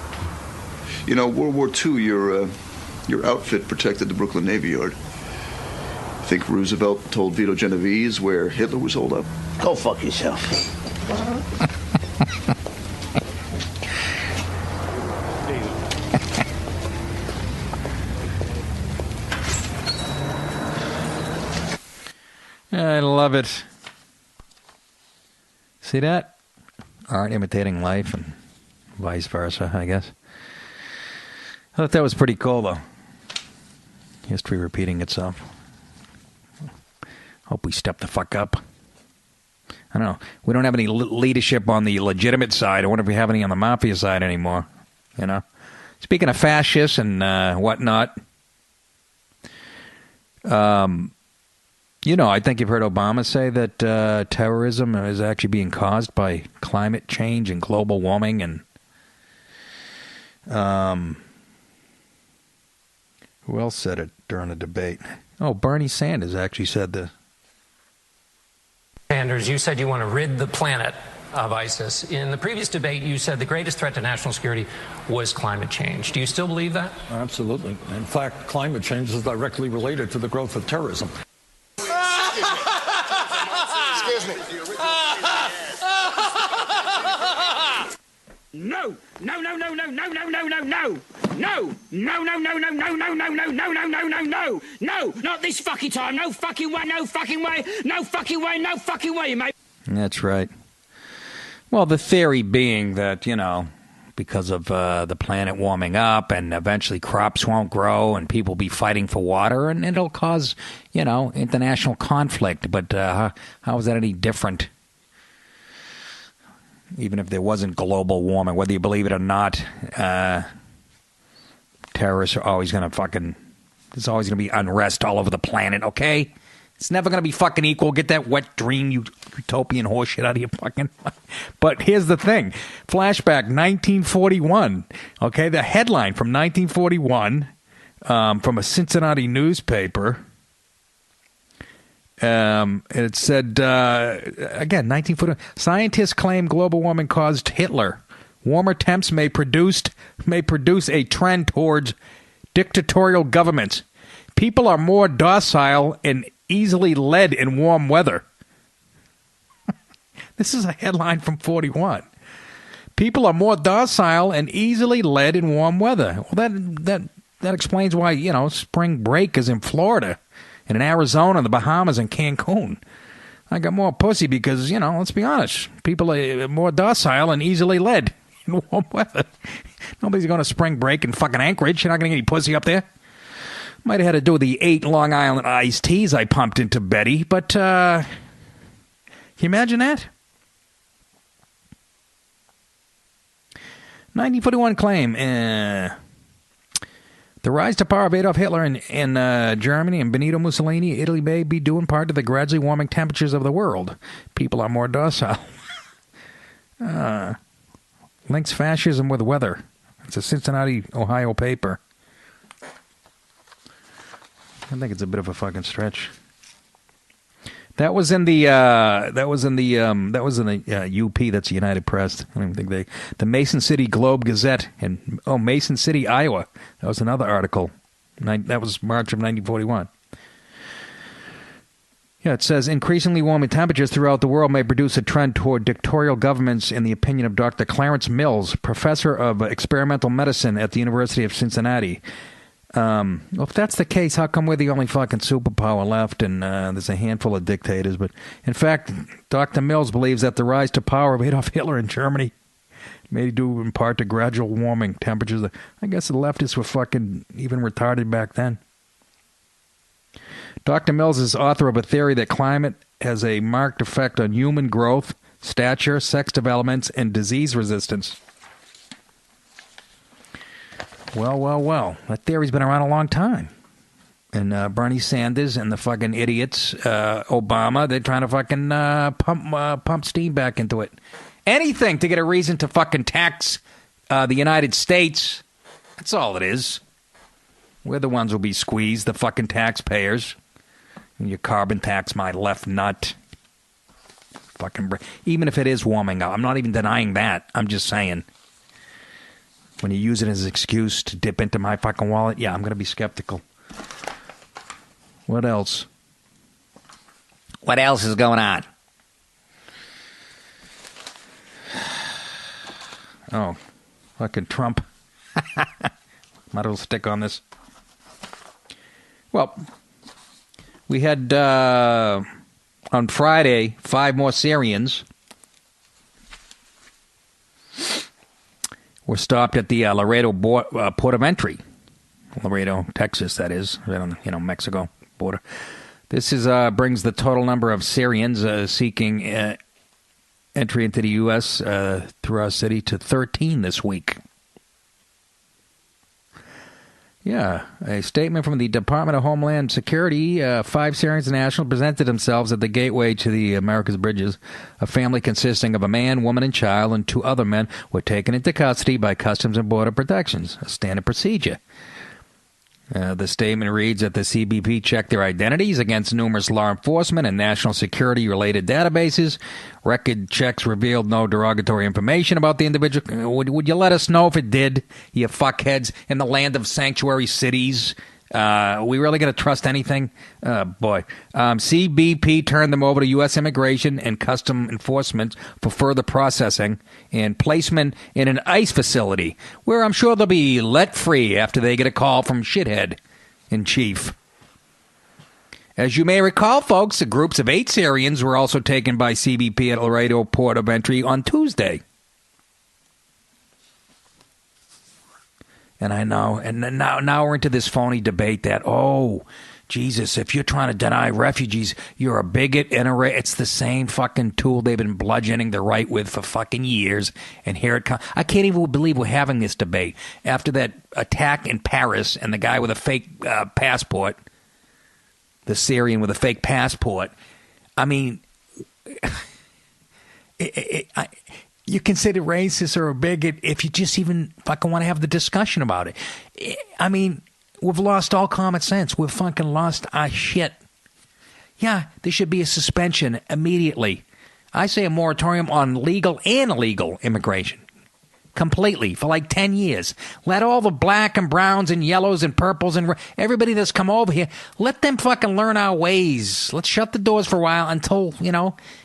You know, World War II, your outfit protected the Brooklyn Navy Yard. Think Roosevelt told Vito Genovese where Hitler was holed up? Go fuck yourself. I love it. See that? Art imitating life and vice versa, I guess. I thought that was pretty cool, though. History repeating itself. Hope we step the fuck up. I don't know. We don't have any leadership on the legitimate side. I wonder if we have any on the mafia side anymore. You know? Speaking of fascists and whatnot, you know, I think you've heard Obama say that terrorism is actually being caused by climate change and global warming. And who else said it during a debate? Oh, Bernie Sanders actually said this. Sanders, you said you want to rid the planet of ISIS. In the previous debate, you said the greatest threat to national security was climate change. Do you still believe that? Absolutely. In fact, climate change is directly related to the growth of terrorism. Excuse me. No, no, no, no, no, no, no, no, no, no. No, no, no, no, no, no, no, no, no, no, no, no, no, no. No, not this fucking time. No fucking way, no fucking way, no fucking way, no fucking way, mate. That's right. Well, the theory being that, you know, because of the planet warming up and eventually crops won't grow and people will be fighting for water and it'll cause, you know, international conflict. But how is that any different? Even if there wasn't global warming, whether you believe it or not, terrorists are always going to fucking... There's always going to be unrest all over the planet, okay? It's never going to be fucking equal. Get that wet dream, utopian horseshit out of your fucking... But here's the thing. Flashback 1941. Okay, the headline from 1941 from a Cincinnati newspaper. It said, again, 1941. Scientists claim global warming caused Hitler. Warmer temps may produce a trend towards dictatorial governments. People are more docile and easily led in warm weather. This is a headline from 41. People are more docile and easily led in warm weather. Well, that explains why, you know, spring break is in Florida and in Arizona, the Bahamas, and Cancun. I got more pussy because, you know, let's be honest, people are more docile and easily led in warm weather. Nobody's going to spring break in fucking Anchorage. You're not going to get any pussy up there. Might have had to do with the 8 Long Island iced teas I pumped into Betty, but can you imagine that? 1941 claim. The rise to power of Adolf Hitler in Germany and Benito Mussolini, Italy, may be due in part to the gradually warming temperatures of the world. People are more docile. Links fascism with weather. It's a Cincinnati, Ohio paper. I think it's a bit of a fucking stretch. That was in the UP. That's United Press. I don't even think the Mason City Globe Gazette and Mason City, Iowa. That was another article. That was March of 1941. Yeah, it says increasingly warming temperatures throughout the world may produce a trend toward dictatorial governments, in the opinion of Dr. Clarence Mills, professor of experimental medicine at the University of Cincinnati. Well, if that's the case, how come we're the only fucking superpower left and there's a handful of dictators? But in fact, Dr. Mills believes that the rise to power of Adolf Hitler in Germany may due in part to gradual warming temperatures. I guess the leftists were fucking even retarded back then. Dr. Mills is author of a theory that climate has a marked effect on human growth, stature, sex development, and disease resistance. Well. That theory's been around a long time. And Bernie Sanders and the fucking idiots, Obama, they're trying to fucking pump steam back into it. Anything to get a reason to fucking tax the United States. That's all it is. We're the ones who'll be squeezed, the fucking taxpayers. And your carbon tax, my left nut. Fucking even if it is warming up. I'm not even denying that. I'm just saying. When you use it as an excuse to dip into my fucking wallet, yeah, I'm going to be skeptical. What else? What else is going on? Oh, fucking Trump. Might as well stick on this. Well, we had on Friday 5 more Syrians were stopped at the Laredo port of entry. Laredo, Texas, that is, Mexico border. This brings the total number of Syrians seeking entry into the U.S. Through our city to 13 this week. Yeah, a statement from the Department of Homeland Security. 5 Syrian nationals presented themselves at the gateway to the America's Bridges. A family consisting of a man, woman, and child, and 2 other men were taken into custody by Customs and Border Protections, a standard procedure. The statement reads that the CBP checked their identities against numerous law enforcement and national security-related databases. Record checks revealed no derogatory information about the individual. Would you let us know if it did, you fuckheads, in the land of sanctuary cities? We really going to trust anything? Boy. CBP turned them over to U.S. Immigration and Custom Enforcement for further processing and placement in an ICE facility, where I'm sure they'll be let free after they get a call from shithead in chief. As you may recall, folks, the groups of 8 Syrians were also taken by CBP at Laredo Port of Entry on Tuesday. And I know, and now we're into this phony debate that, oh, Jesus, if you're trying to deny refugees, you're a bigot and it's the same fucking tool they've been bludgeoning the right with for fucking years. And here it comes. I can't even believe we're having this debate after that attack in Paris and the guy with a fake passport, the Syrian with a fake passport. I mean, you consider racist or a bigot if you just even fucking want to have the discussion about it. I mean, we've lost all common sense. We've fucking lost our shit. Yeah, there should be a suspension immediately. I say a moratorium on legal and illegal immigration. Completely, for like 10 years. Let all the black and browns and yellows and purples and everybody that's come over here, let them fucking learn our ways. Let's shut the doors for a while until,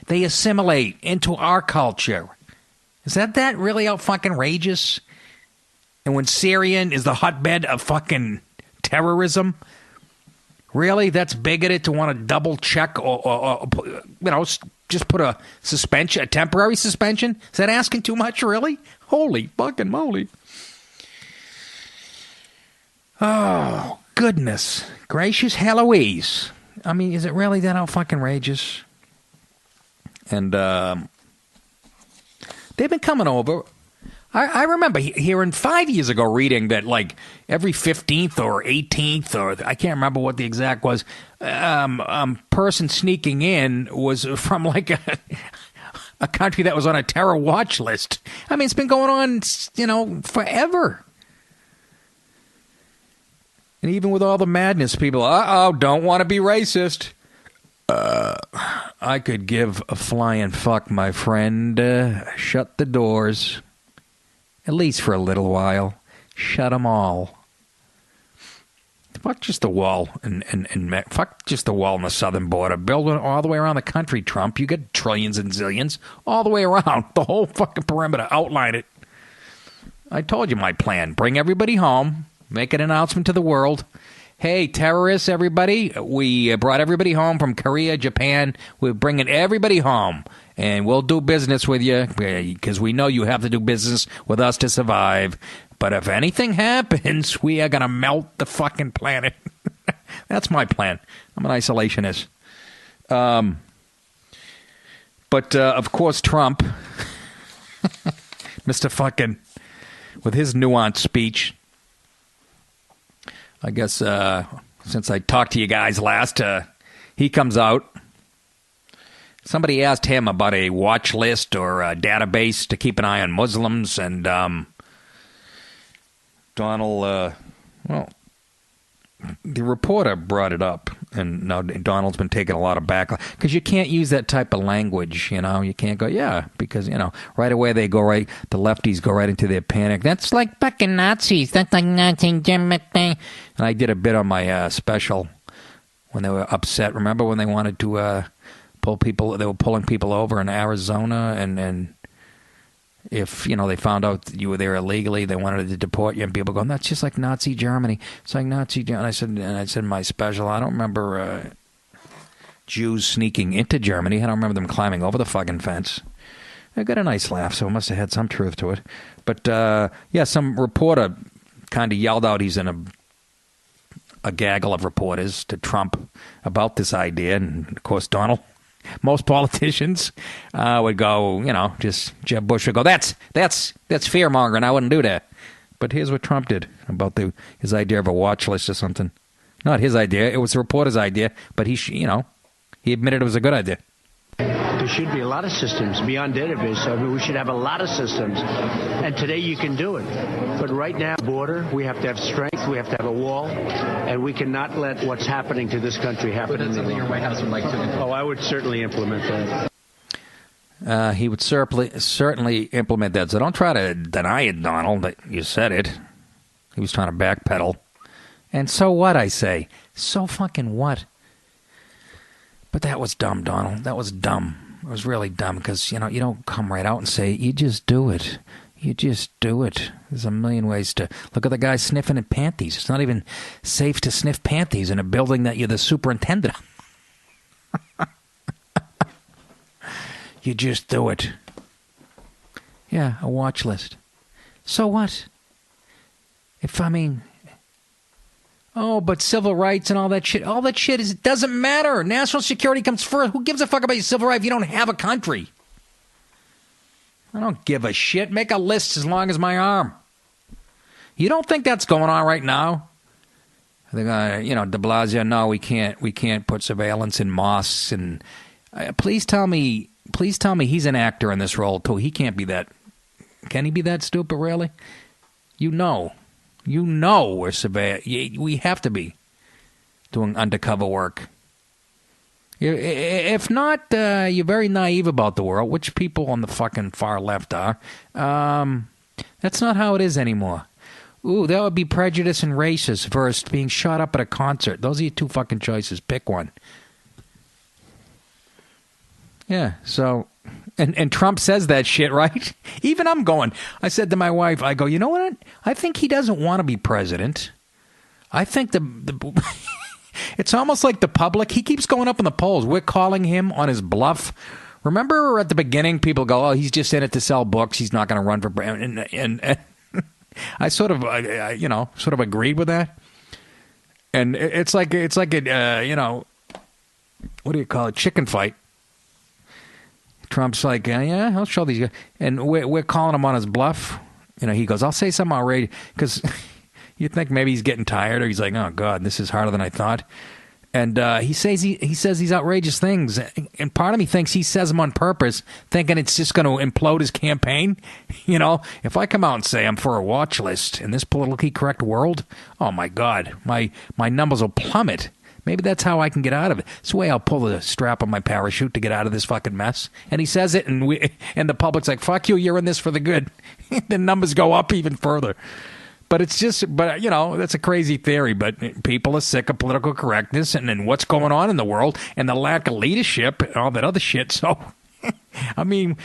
they assimilate into our culture. Is that really out fucking outrageous? And when Syrian is the hotbed of fucking terrorism, really? That's bigoted to want to double check or just put a suspension, a temporary suspension? Is that asking too much, really? Holy fucking moly. Oh, goodness gracious Heloise. I mean, is it really that out fucking outrageous? And, they've been coming over. I remember hearing 5 years ago reading that like every 15th or 18th or I can't remember what the exact was, person sneaking in was from like a country that was on a terror watch list. I mean, it's been going on, forever. And even with all the madness, people, don't want to be racist. I could give a flying fuck, my friend. Shut the doors. At least for a little while. Shut them all. Fuck just the wall and fuck just the wall on the southern border. Build it all the way around the country, Trump. You get trillions and zillions all the way around. The whole fucking perimeter. Outline it. I told you my plan. Bring everybody home. Make an announcement to the world. Hey, terrorists, everybody, we brought everybody home from Korea, Japan. We're bringing everybody home, and we'll do business with you because we know you have to do business with us to survive. But if anything happens, we are going to melt the fucking planet. That's my plan. I'm an isolationist. But, of course, Trump, Mr. fucking, with his nuanced speech, I guess since I talked to you guys last, he comes out. Somebody asked him about a watch list or a database to keep an eye on Muslims, and Donald, the reporter brought it up, and now Donald's been taking a lot of backlash because you can't use that type of language, you can't go, because, right away the lefties go right into their panic. That's like fucking Nazis. That's like Nazi German thing. And I did a bit on my special when they were upset. Remember when they wanted to pull people, they were pulling people over in Arizona, and if, they found out that you were there illegally, they wanted to deport you, and people go, that's just like Nazi Germany. It's like Nazi Germany. And I said in my special, I don't remember Jews sneaking into Germany. I don't remember them climbing over the fucking fence. I got a nice laugh, so it must have had some truth to it. But, some reporter kind of yelled out he's in a gaggle of reporters to Trump about this idea. And, of course, Donald, most politicians would go, just Jeb Bush would go, that's fear-mongering. I wouldn't do that. But here's what Trump did about his idea of a watch list or something. Not his idea. It was the reporter's idea. But he admitted it was a good idea. There should be a lot of systems beyond database. I mean, we should have a lot of systems. And today you can do it. But right now, border, we have to have strength. We have to have a wall. And we cannot let what's happening to this country happen. But that's something your White House would like to implement. Oh, I would certainly implement that. He would certainly implement that. So don't try to deny it, Donald, that you said it. He was trying to backpedal. And so what, I say? So fucking what? But that was dumb, Donald. That was dumb. It was really dumb because, you don't come right out and say, you just do it. You just do it. There's a million ways to... Look at the guy sniffing in panties. It's not even safe to sniff panties in a building that you're the superintendent of. You just do it. Yeah, a watch list. So what? Oh, but civil rights and all that shit it doesn't matter. National security comes first. Who gives a fuck about your civil rights if you don't have a country? I don't give a shit. Make a list as long as my arm. You don't think that's going on right now? The guy, de Blasio, no, we can't put surveillance in mosques. And please tell me he's an actor in this role too. He can't be that. Can he be that stupid, really? We're surveilling. We have to be doing undercover work. If not, you're very naive about the world, which people on the fucking far left are. That's not how it is anymore. Ooh, that would be prejudice and racist versus being shot up at a concert. Those are your two fucking choices. Pick one. Yeah, so... And Trump says that shit, right? Even I'm going. I said to my wife, I go, you know what? I think he doesn't want to be president. I think it's almost like the public. He keeps going up in the polls. We're calling him on his bluff. Remember at the beginning, people go, oh, he's just in it to sell books. He's not going to run for president. And I sort of agreed with that. And it's like a, what do you call it? Chicken fight. Trump's like, yeah, I'll show these guys. And we're calling him on his bluff. He goes, I'll say something outrageous. Because you think maybe he's getting tired or he's like, oh, God, this is harder than I thought. And he says these outrageous things. And part of me thinks he says them on purpose, thinking it's just going to implode his campaign. If I come out and say I'm for a watch list in this politically correct world, oh, my God, my numbers will plummet. Maybe that's how I can get out of it. It's the way I'll pull the strap on my parachute to get out of this fucking mess. And he says it, and the public's like, fuck you, you're in this for the good. The numbers go up even further. But it's just, that's a crazy theory. But people are sick of political correctness and what's going on in the world and the lack of leadership and all that other shit. So, when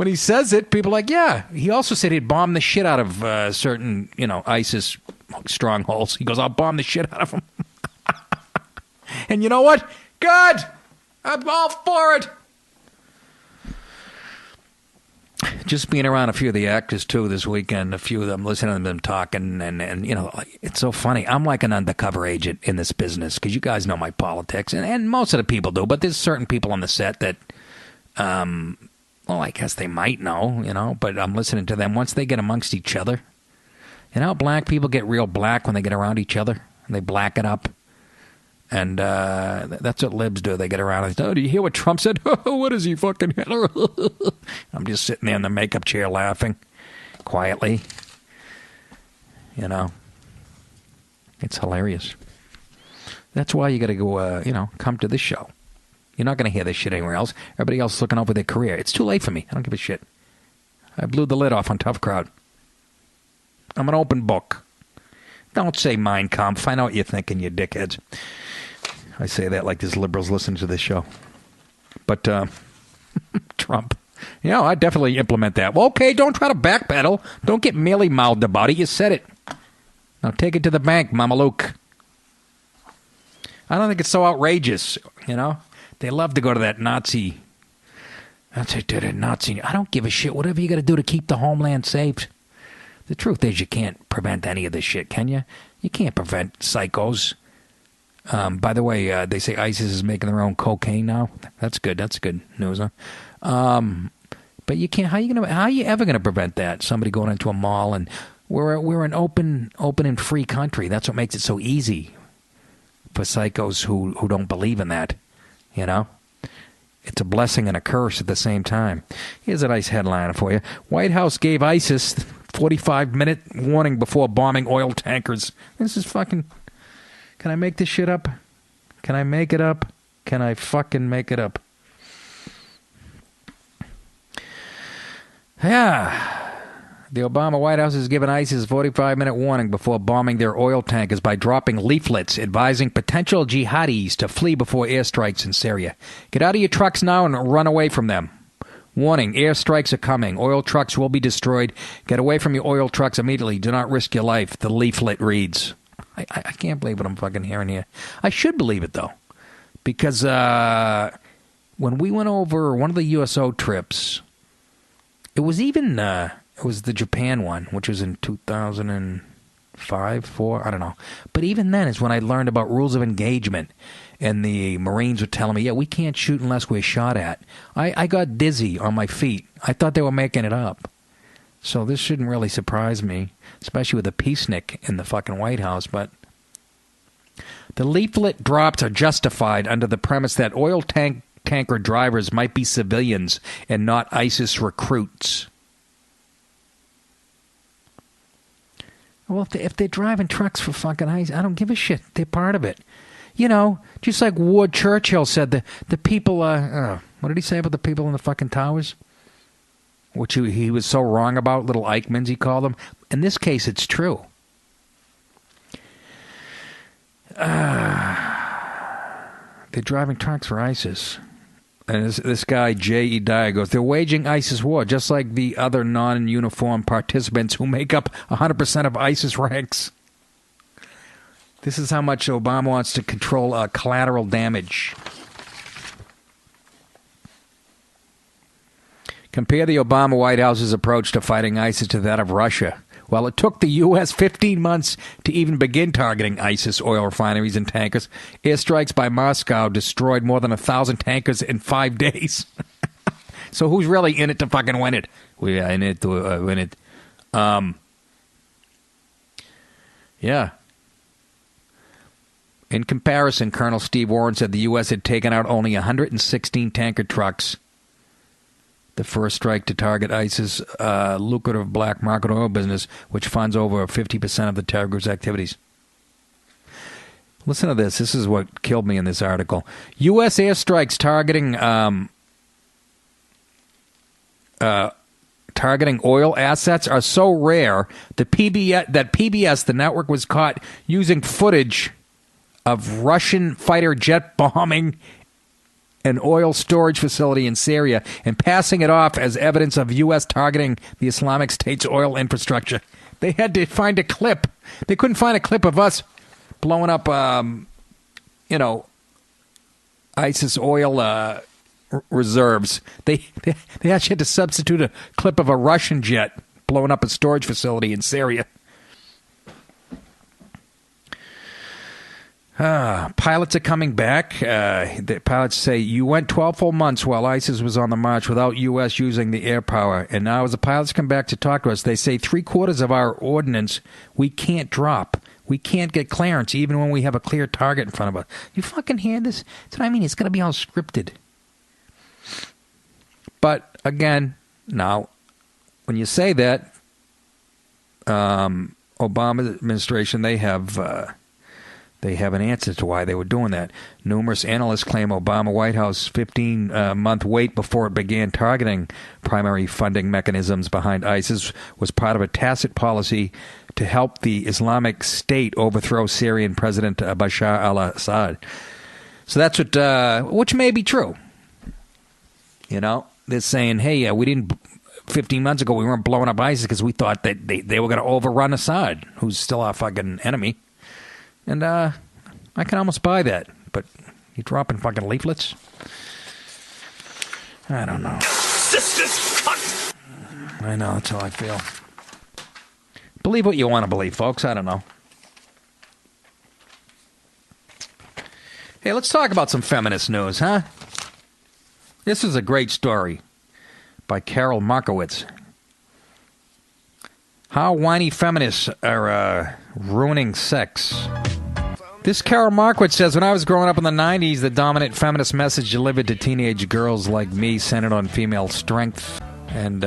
he says it, people are like, yeah. He also said he'd bomb the shit out of certain, ISIS strongholds. He goes, I'll bomb the shit out of them. And you know what? Good! I'm all for it! Just being around a few of the actors, too, this weekend, a few of them, listening to them talking, and it's so funny. I'm like an undercover agent in this business, because you guys know my politics, and most of the people do, but there's certain people on the set that, I guess they might know, but I'm listening to them. Once they get amongst each other, black people get real black when they get around each other, and they black it up. And that's what libs do. They get around and say, oh, do you hear what Trump said? What is he, fucking Hitler? I'm just sitting there in the makeup chair laughing quietly. It's hilarious. That's why you got to go, come to this show. You're not going to hear this shit anywhere else. Everybody else is looking over their career. It's too late for me. I don't give a shit. I blew the lid off on Tough Crowd. I'm an open book. Don't say Mein Kampf. I know what you're thinking, you dickheads. I say that like there's liberals listening to this show. But Trump, I'd definitely implement that. Well, okay, don't try to backpedal. Don't get mealy-mouthed about it. You said it. Now take it to the bank, Mama Luke. I don't think it's so outrageous, They love to go to that Nazi That's it, they're Nazi. I don't give a shit. Whatever you got to do to keep the homeland safe. The truth is, you can't prevent any of this shit, can you? You can't prevent psychos. By the way, they say ISIS is making their own cocaine now. That's good. That's good news, huh? But you can't. How are you ever gonna prevent that? Somebody going into a mall, and we're an open and free country. That's what makes it so easy for psychos who don't believe in that. You know, it's a blessing and a curse at the same time. Here's a nice headline for you: White House gave ISIS 45-minute warning before bombing oil tankers. This is fucking... Can I make this shit up? Can I make it up? Can I fucking make it up? Yeah. The Obama White House has given ISIS a 45-minute warning before bombing their oil tankers by dropping leaflets advising potential jihadis to flee before airstrikes in Syria. Get out of your trucks now and run away from them. Warning, airstrikes are coming. Oil trucks will be destroyed. Get away from your oil trucks immediately. Do not risk your life, the leaflet reads. I can't believe what I'm fucking hearing here. I should believe it, though. Because when we went over one of the USO trips, it was even, it was the Japan one, which was in 2005, 4, I don't know. But even then is when I learned about rules of engagement. And the Marines were telling me, yeah, we can't shoot unless we're shot at. I got dizzy on my feet. I thought they were making it up. So this shouldn't really surprise me, especially with a peacenik in the fucking White House. But the leaflet drops are justified under the premise that oil tanker drivers might be civilians and not ISIS recruits. Well, if they're driving trucks for fucking ISIS, I don't give a shit. They're part of it. You know, just like Ward Churchill said, the people, what did he say about the people in the fucking towers? Which he was so wrong about, little Eichmanns, he called them. In this case, it's true. They're driving trucks for ISIS. And this guy, J.E. Dyer, goes, they're waging ISIS war, just like the other non-uniform participants who make up 100% of ISIS ranks. This is how much Obama wants to control collateral damage. Compare the Obama White House's approach to fighting ISIS to that of Russia. While it took the U.S. 15 months to even begin targeting ISIS oil refineries and tankers, airstrikes by Moscow destroyed more than 1,000 tankers in 5 days. So who's really in it to fucking win it? We are in it to win it. Yeah. In comparison, Colonel Steve Warren said the U.S. had taken out only 116 tanker trucks. The first strike to target ISIS' lucrative black market oil business, which funds over 50% of the terror group's activities. Listen to this. This is what killed me in this article. U.S. airstrikes targeting oil assets are so rare that PBS, the network, was caught using footage of Russian fighter jet bombing an oil storage facility in Syria and passing it off as evidence of U.S. targeting the Islamic State's oil infrastructure. They had to find a clip. They couldn't find a clip of us blowing up, ISIS oil reserves. They actually had to substitute a clip of a Russian jet blowing up a storage facility in Syria. Pilots are coming back. The pilots say, you went 12 full months while ISIS was on the march without U.S. using the air power. And now as the pilots come back to talk to us, they say 3/4 of our ordnance we can't drop. We can't get clearance even when we have a clear target in front of us. You fucking hear this? That's what I mean. It's going to be all scripted. But, again, now, when you say that, Obama administration, they have an answer to why they were doing that. Numerous analysts claim Obama White House 15-month wait before it began targeting primary funding mechanisms behind ISIS was part of a tacit policy to help the Islamic State overthrow Syrian President Bashar al-Assad. So that's what, which may be true. You know, they're saying, hey, we didn't, 15 months ago, we weren't blowing up ISIS because we thought that they were going to overrun Assad, who's still our fucking enemy. And I can almost buy that. But you dropping fucking leaflets? I don't know. Racist cunt! I know, that's how I feel. Believe what you want to believe, folks. I don't know. Hey, let's talk about some feminist news, huh? This is a great story by Carol Markowitz. How whiny feminists are ruining sex. This Carol Markowitz says, when I was growing up in the 90s, the dominant feminist message delivered to teenage girls like me centered on female strength. And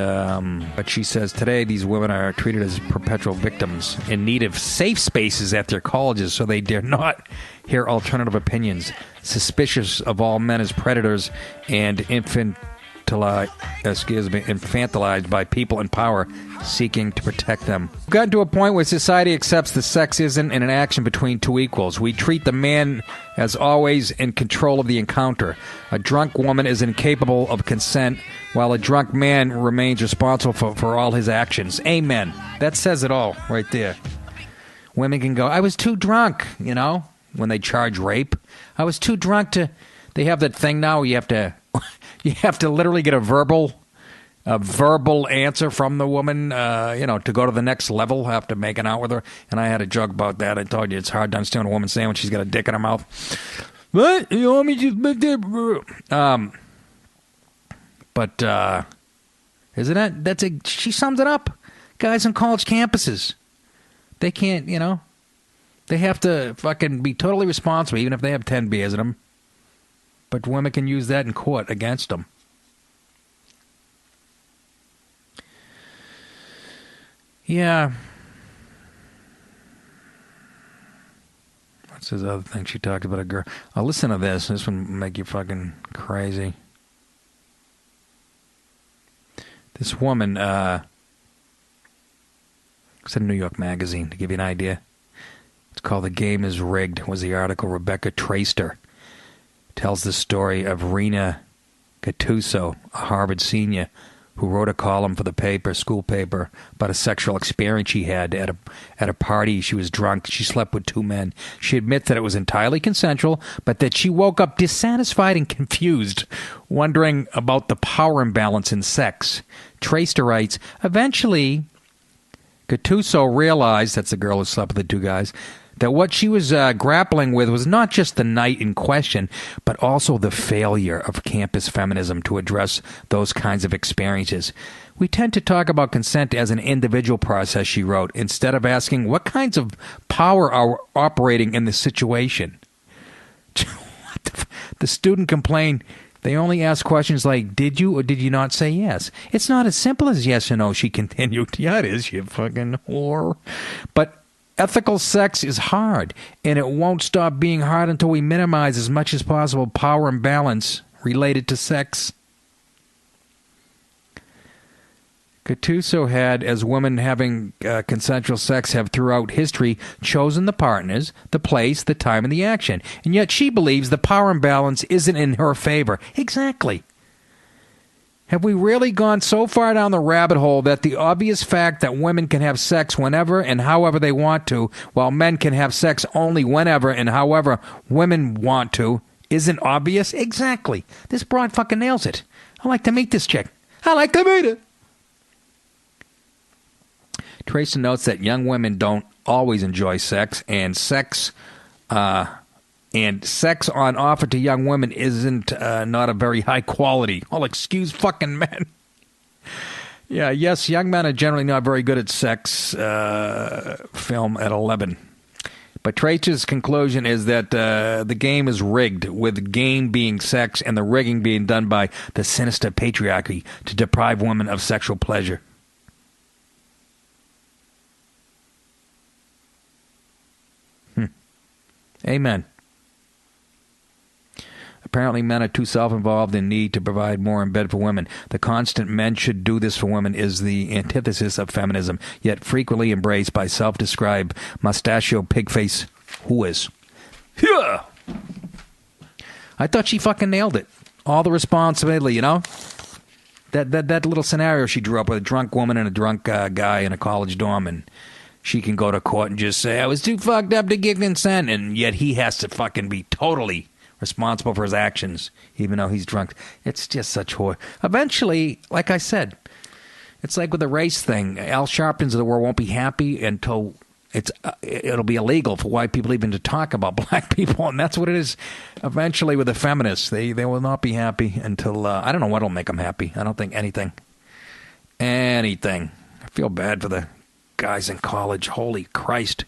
but she says today these women are treated as perpetual victims in need of safe spaces at their colleges, so they dare not hear alternative opinions, suspicious of all men as predators and infantilized by people in power seeking to protect them. We've gotten to a point where society accepts that sex isn't an action between two equals. We treat the man as always in control of the encounter. A drunk woman is incapable of consent, while a drunk man remains responsible for all his actions. Amen. That says it all right there. Women can go, I was too drunk, you know, when they charge rape. I was too drunk to... They have that thing now where you have to literally get a verbal answer from the woman, to go to the next level after making out with her. And I had a joke about that. I told you it's hard to understand a woman saying when she's got a dick in her mouth. What? You want me to... But isn't that... She sums it up. Guys on college campuses. They can't, they have to fucking be totally responsible, even if they have 10 beers in them. But women can use that in court against them. Yeah. What's this other thing she talked about? A girl. Oh, listen to this. This one will make you fucking crazy. This woman, it's in New York Magazine, to give you an idea. It's called The Game is Rigged, was the article. Rebecca Traister tells the story of Rena Gattuso, a Harvard senior, who wrote a column for the school paper, about a sexual experience she had at a party. She was drunk. She slept with two men. She admits that it was entirely consensual, but that she woke up dissatisfied and confused, wondering about the power imbalance in sex. Traister writes, eventually, Gattuso realized, that's the girl who slept with the two guys, that what she was grappling with was not just the night in question, but also the failure of campus feminism to address those kinds of experiences. We tend to talk about consent as an individual process, she wrote, instead of asking what kinds of power are operating in the situation. The student complained they only ask questions like, did you or did you not say yes? It's not as simple as yes or no, she continued. Yeah, it is, you fucking whore. But ethical sex is hard, and it won't stop being hard until we minimize as much as possible power imbalance related to sex. Gattuso had, as women having consensual sex have throughout history, chosen the partners, the place, the time, and the action. And yet she believes the power imbalance isn't in her favor. Exactly. Have we really gone so far down the rabbit hole that the obvious fact that women can have sex whenever and however they want to, while men can have sex only whenever and however women want to, isn't obvious? Exactly. This broad fucking nails it. I like to meet this chick. I like to meet her. Tracy notes that young women don't always enjoy sex, and sex on offer to young women isn't not a very high quality. I'll excuse fucking men. Yeah, yes, young men are generally not very good at sex film at 11. But Tracy's conclusion is that the game is rigged, with the game being sex and the rigging being done by the sinister patriarchy to deprive women of sexual pleasure. Amen. Apparently, men are too self-involved and need to provide more in bed for women. The constant men should do this for women is the antithesis of feminism, yet frequently embraced by self-described mustachio pig-face whores. Yeah! I thought she fucking nailed it. All the responsibility, you know? That little scenario she drew up with a drunk woman and a drunk guy in a college dorm, and she can go to court and just say, I was too fucked up to give consent, and yet he has to fucking be totally responsible for his actions, even though he's drunk. It's just such horror. Eventually, like I said, it's like with the race thing. Al Sharptons of the world won't be happy until it'll be illegal for white people even to talk about black people, and that's what it is. Eventually, with the feminists, they will not be happy until I don't know what'll make them happy. I don't think anything. I feel bad for the guys in college. Holy Christ!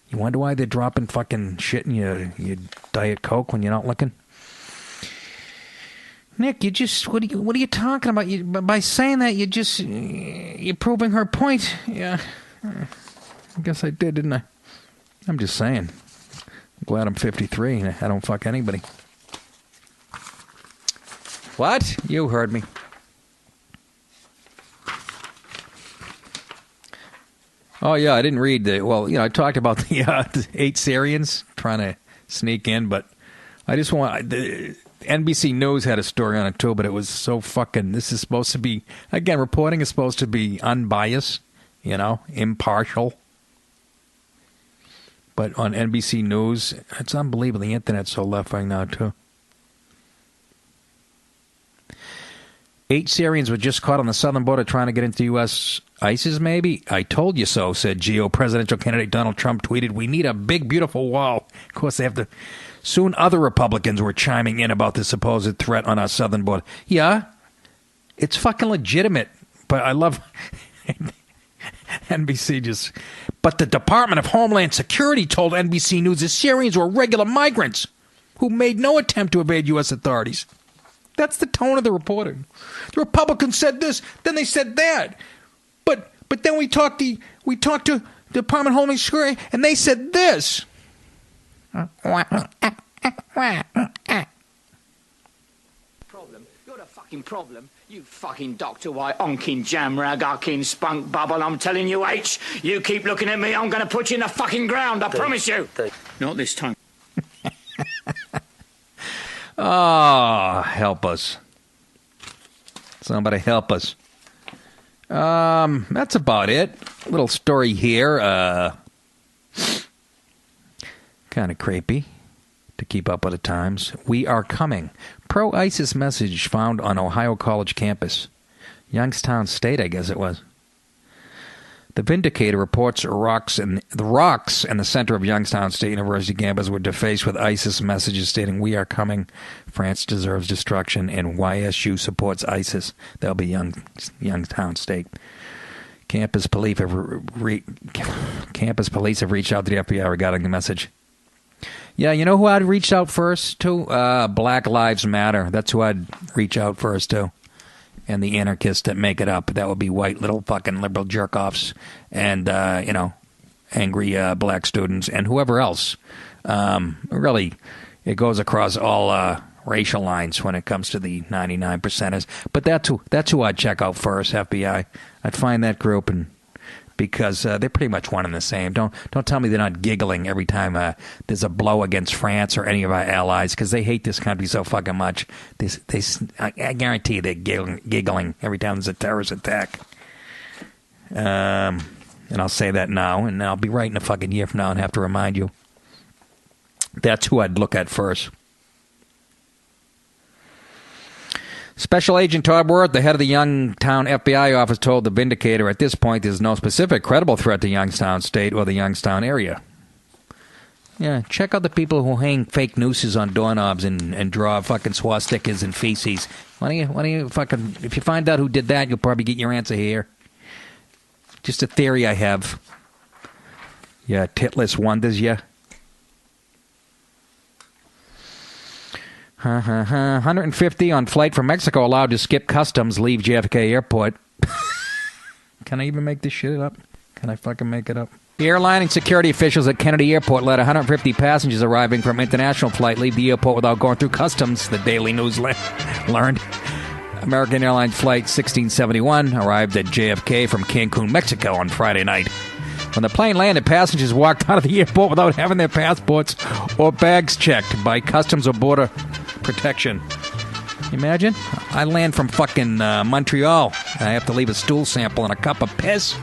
You wonder why they're dropping fucking shit in your Diet Coke when you're not looking? Nick, what are you talking about? By saying that, you're proving her point. Yeah, I guess I did, didn't I? I'm just saying. I'm glad I'm 53 and I don't fuck anybody. What? You heard me. Oh, yeah, I didn't read I talked about the 8 Syrians trying to sneak in, but I just NBC News had a story on it too, but it was so fucking, this is supposed to be, again, reporting is supposed to be unbiased, impartial. But on NBC News, it's unbelievable. The internet's so left right now too. 8 Syrians were just caught on the southern border trying to get into U.S. ISIS, maybe? I told you so, said GO presidential candidate Donald Trump tweeted, we need a big, beautiful wall. Of course, they have to. Soon other Republicans were chiming in about the supposed threat on our southern border. Yeah, it's fucking legitimate, but I love NBC just. But the Department of Homeland Security told NBC News the Syrians were regular migrants who made no attempt to evade U.S. authorities. That's the tone of the reporting. The Republicans said this, then they said that. But then we talked to the Department of Homeland Security, and they said this. Problem. You're the fucking problem. You fucking Dr. White, onkin jamrag, onkin spunk bubble. I'm telling you, H, you keep looking at me, I'm going to put you in the fucking ground, I promise you. Not this time. Oh, help us. Somebody help us. That's about it. A little story here. Kind of creepy to keep up with the times. We are coming. Pro-ISIS message found on Ohio College campus. Youngstown State, I guess it was. The Vindicator reports the rocks in the center of Youngstown State University campus were defaced with ISIS messages stating, we are coming, France deserves destruction, and YSU supports ISIS. That'll be Youngstown State. Campus police have reached out to the FBI regarding the message. Yeah, you know who I'd reach out first to? Black Lives Matter. That's who I'd reach out first to. And the anarchists that make it up. That would be white little fucking liberal jerk-offs and, angry black students and whoever else. Really, it goes across all racial lines when it comes to the 99%ers. But that's who I'd check out first, FBI. I'd find that group because they're pretty much one and the same. Don't tell me they're not giggling every time there's a blow against France or any of our allies, because they hate this country so fucking much. I guarantee they're giggling every time there's a terrorist attack. And I'll say that now, and I'll be right in a fucking year from now and have to remind you. That's who I'd look at first. Special Agent Todd Worth, the head of the Youngstown FBI office, told the Vindicator at this point there's no specific credible threat to Youngstown State or the Youngstown area. Yeah, check out the people who hang fake nooses on doorknobs and draw fucking swastikas and feces. Why don't you fucking, if you find out who did that, you'll probably get your answer here. Just a theory I have. Yeah, titless wonders, yeah. 150 on flight from Mexico allowed to skip customs, leave JFK airport. Can I even make this shit up? Can I fucking make it up? The airline and security officials at Kennedy Airport let 150 passengers arriving from international flight leave the airport without going through customs, the Daily News learned. American Airlines Flight 1671 arrived at JFK from Cancun, Mexico on Friday night. When the plane landed, passengers walked out of the airport without having their passports or bags checked by Customs or Border Protection. Imagine? I land from fucking Montreal, and I have to leave a stool sample and a cup of piss.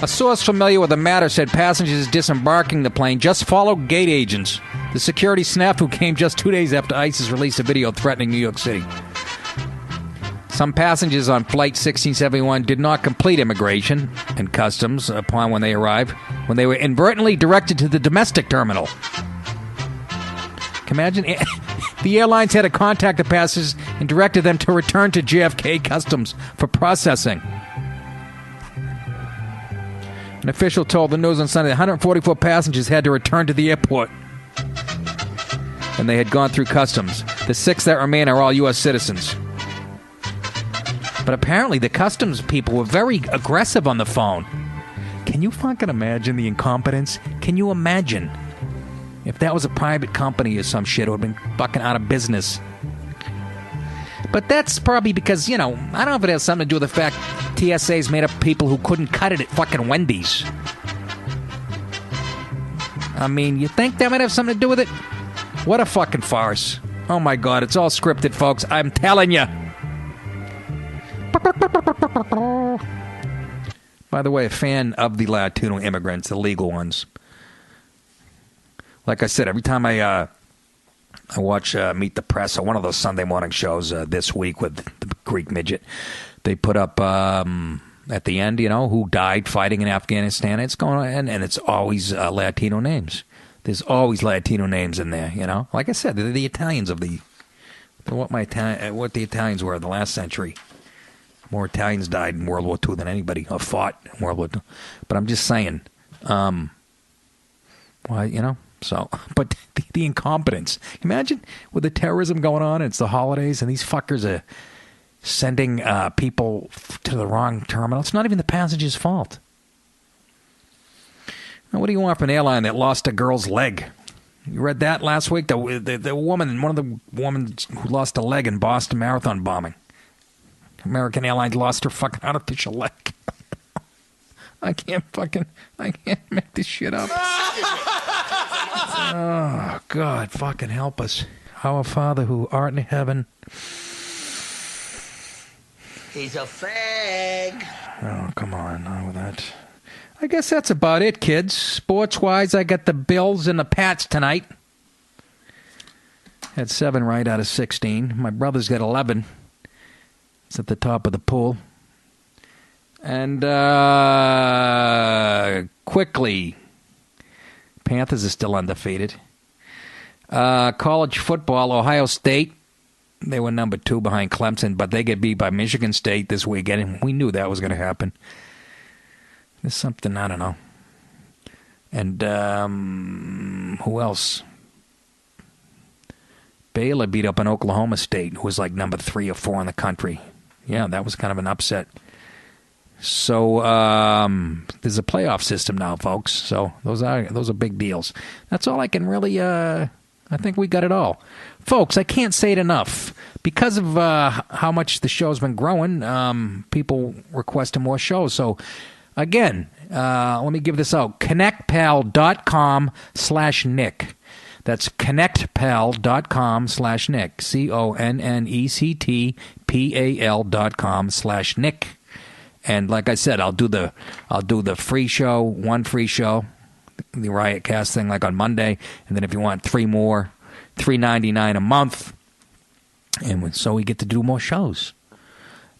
A source familiar with the matter said passengers disembarking the plane just followed gate agents. The security snafu came just 2 days after ISIS released a video threatening New York City. Some passengers on Flight 1671 did not complete immigration and customs upon when they arrived, when they were inadvertently directed to the domestic terminal. Can you imagine? The airlines had to contact the passengers and directed them to return to JFK Customs for processing. An official told the news on Sunday that 144 passengers had to return to the airport, and they had gone through customs. The 6 that remain are all U.S. citizens. But apparently the customs people were very aggressive on the phone. Can you fucking imagine the incompetence? Can you imagine if that was a private company or some shit, it would have been fucking out of business. But that's probably because, I don't know if it has something to do with the fact TSA's made up of people who couldn't cut it at fucking Wendy's. I mean, you think that might have something to do with it? What a fucking farce. Oh my God, it's all scripted, folks. I'm telling you. By the way, a fan of the Latino immigrants, the legal ones. Like I said, every time I watch Meet the Press or one of those Sunday morning shows this week with the Greek midget, they put up at the end, who died fighting in Afghanistan. It's going on, and it's always Latino names. There's always Latino names in there, Like I said, they're the Italians of what the Italians were in the last century. More Italians died in World War II than anybody, or fought in World War II. But I'm just saying, So, but the incompetence. Imagine with the terrorism going on, it's the holidays, and these fuckers are sending people to the wrong terminal. It's not even the passenger's fault. Now, what do you want from an airline that lost a girl's leg? You read that last week? The woman, one of the women who lost a leg in Boston Marathon bombing. American Airlines lost her fucking artificial leg. I can't make this shit up. Oh, God, fucking help us. Our Father who art in heaven. He's a fag. Oh, come on, not with that. I guess that's about it, kids. Sports-wise, I got the Bills and the Pats tonight. Had 7 right out of 16. My brother's got 11. It's at the top of the pool. And quickly, Panthers are still undefeated. College football, Ohio State, they were number 2 behind Clemson, but they get beat by Michigan State this weekend, and we knew that was going to happen. There's something, I don't know. And who else? Baylor beat up an Oklahoma State, who was like number 3 or 4 in the country. Yeah, that was kind of an upset. So there's a playoff system now, folks. So those are big deals. That's all I can really. I think we got it all, folks. I can't say it enough because of how much the show's been growing. People requesting more shows. So again, let me give this out: connectpal.com/Nick. That's connectpal.com/Nick. CONNECTPAL.com/Nick. And like I said, I'll do the free show, 1 free show, the Riotcast thing, like on Monday, and then if you want 3 more, $3.99 a month, and so we get to do more shows.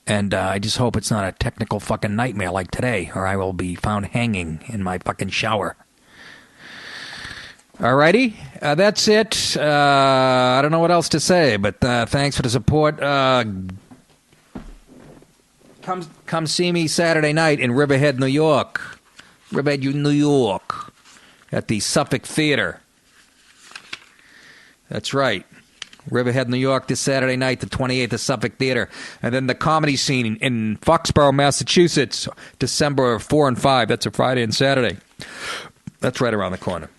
And I just hope it's not a technical fucking nightmare like today, or I will be found hanging in my fucking shower. Alrighty, that's it. I don't know what else to say, but thanks for the support. Come see me Saturday night in Riverhead, New York. Riverhead, New York, at the Suffolk Theater. That's right. Riverhead, New York, this Saturday night, the 28th, the Suffolk Theater. And then the comedy scene in Foxborough, Massachusetts, December 4 and 5. That's a Friday and Saturday. That's right around the corner.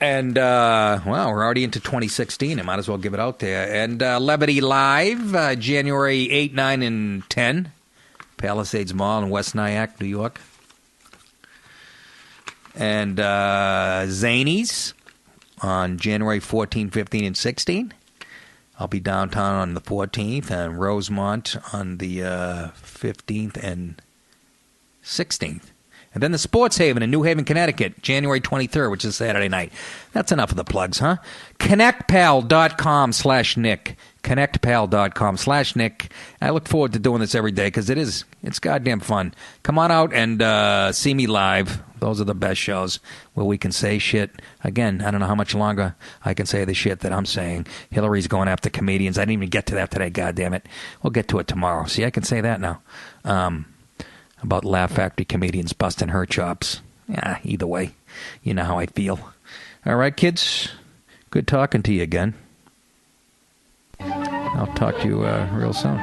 And, we're already into 2016. I might as well give it out there. And Levity Live, January 8, 9, and 10. Palisades Mall in West Nyack, New York. And Zanies on January 14, 15, and 16. I'll be downtown on the 14th and Rosemont on the 15th and 16th. And then the Sports Haven in New Haven, Connecticut, January 23rd, which is Saturday night. That's enough of the plugs, huh? ConnectPal.com/Nick. ConnectPal.com/Nick. I look forward to doing this every day because it's goddamn fun. Come on out and see me live. Those are the best shows where we can say shit. Again, I don't know how much longer I can say the shit that I'm saying. Hillary's going after comedians. I didn't even get to that today, goddammit. We'll get to it tomorrow. See, I can say that now. About Laugh Factory comedians busting her chops. Yeah, either way, you know how I feel. All right, kids. Good talking to you again. I'll talk to you real soon.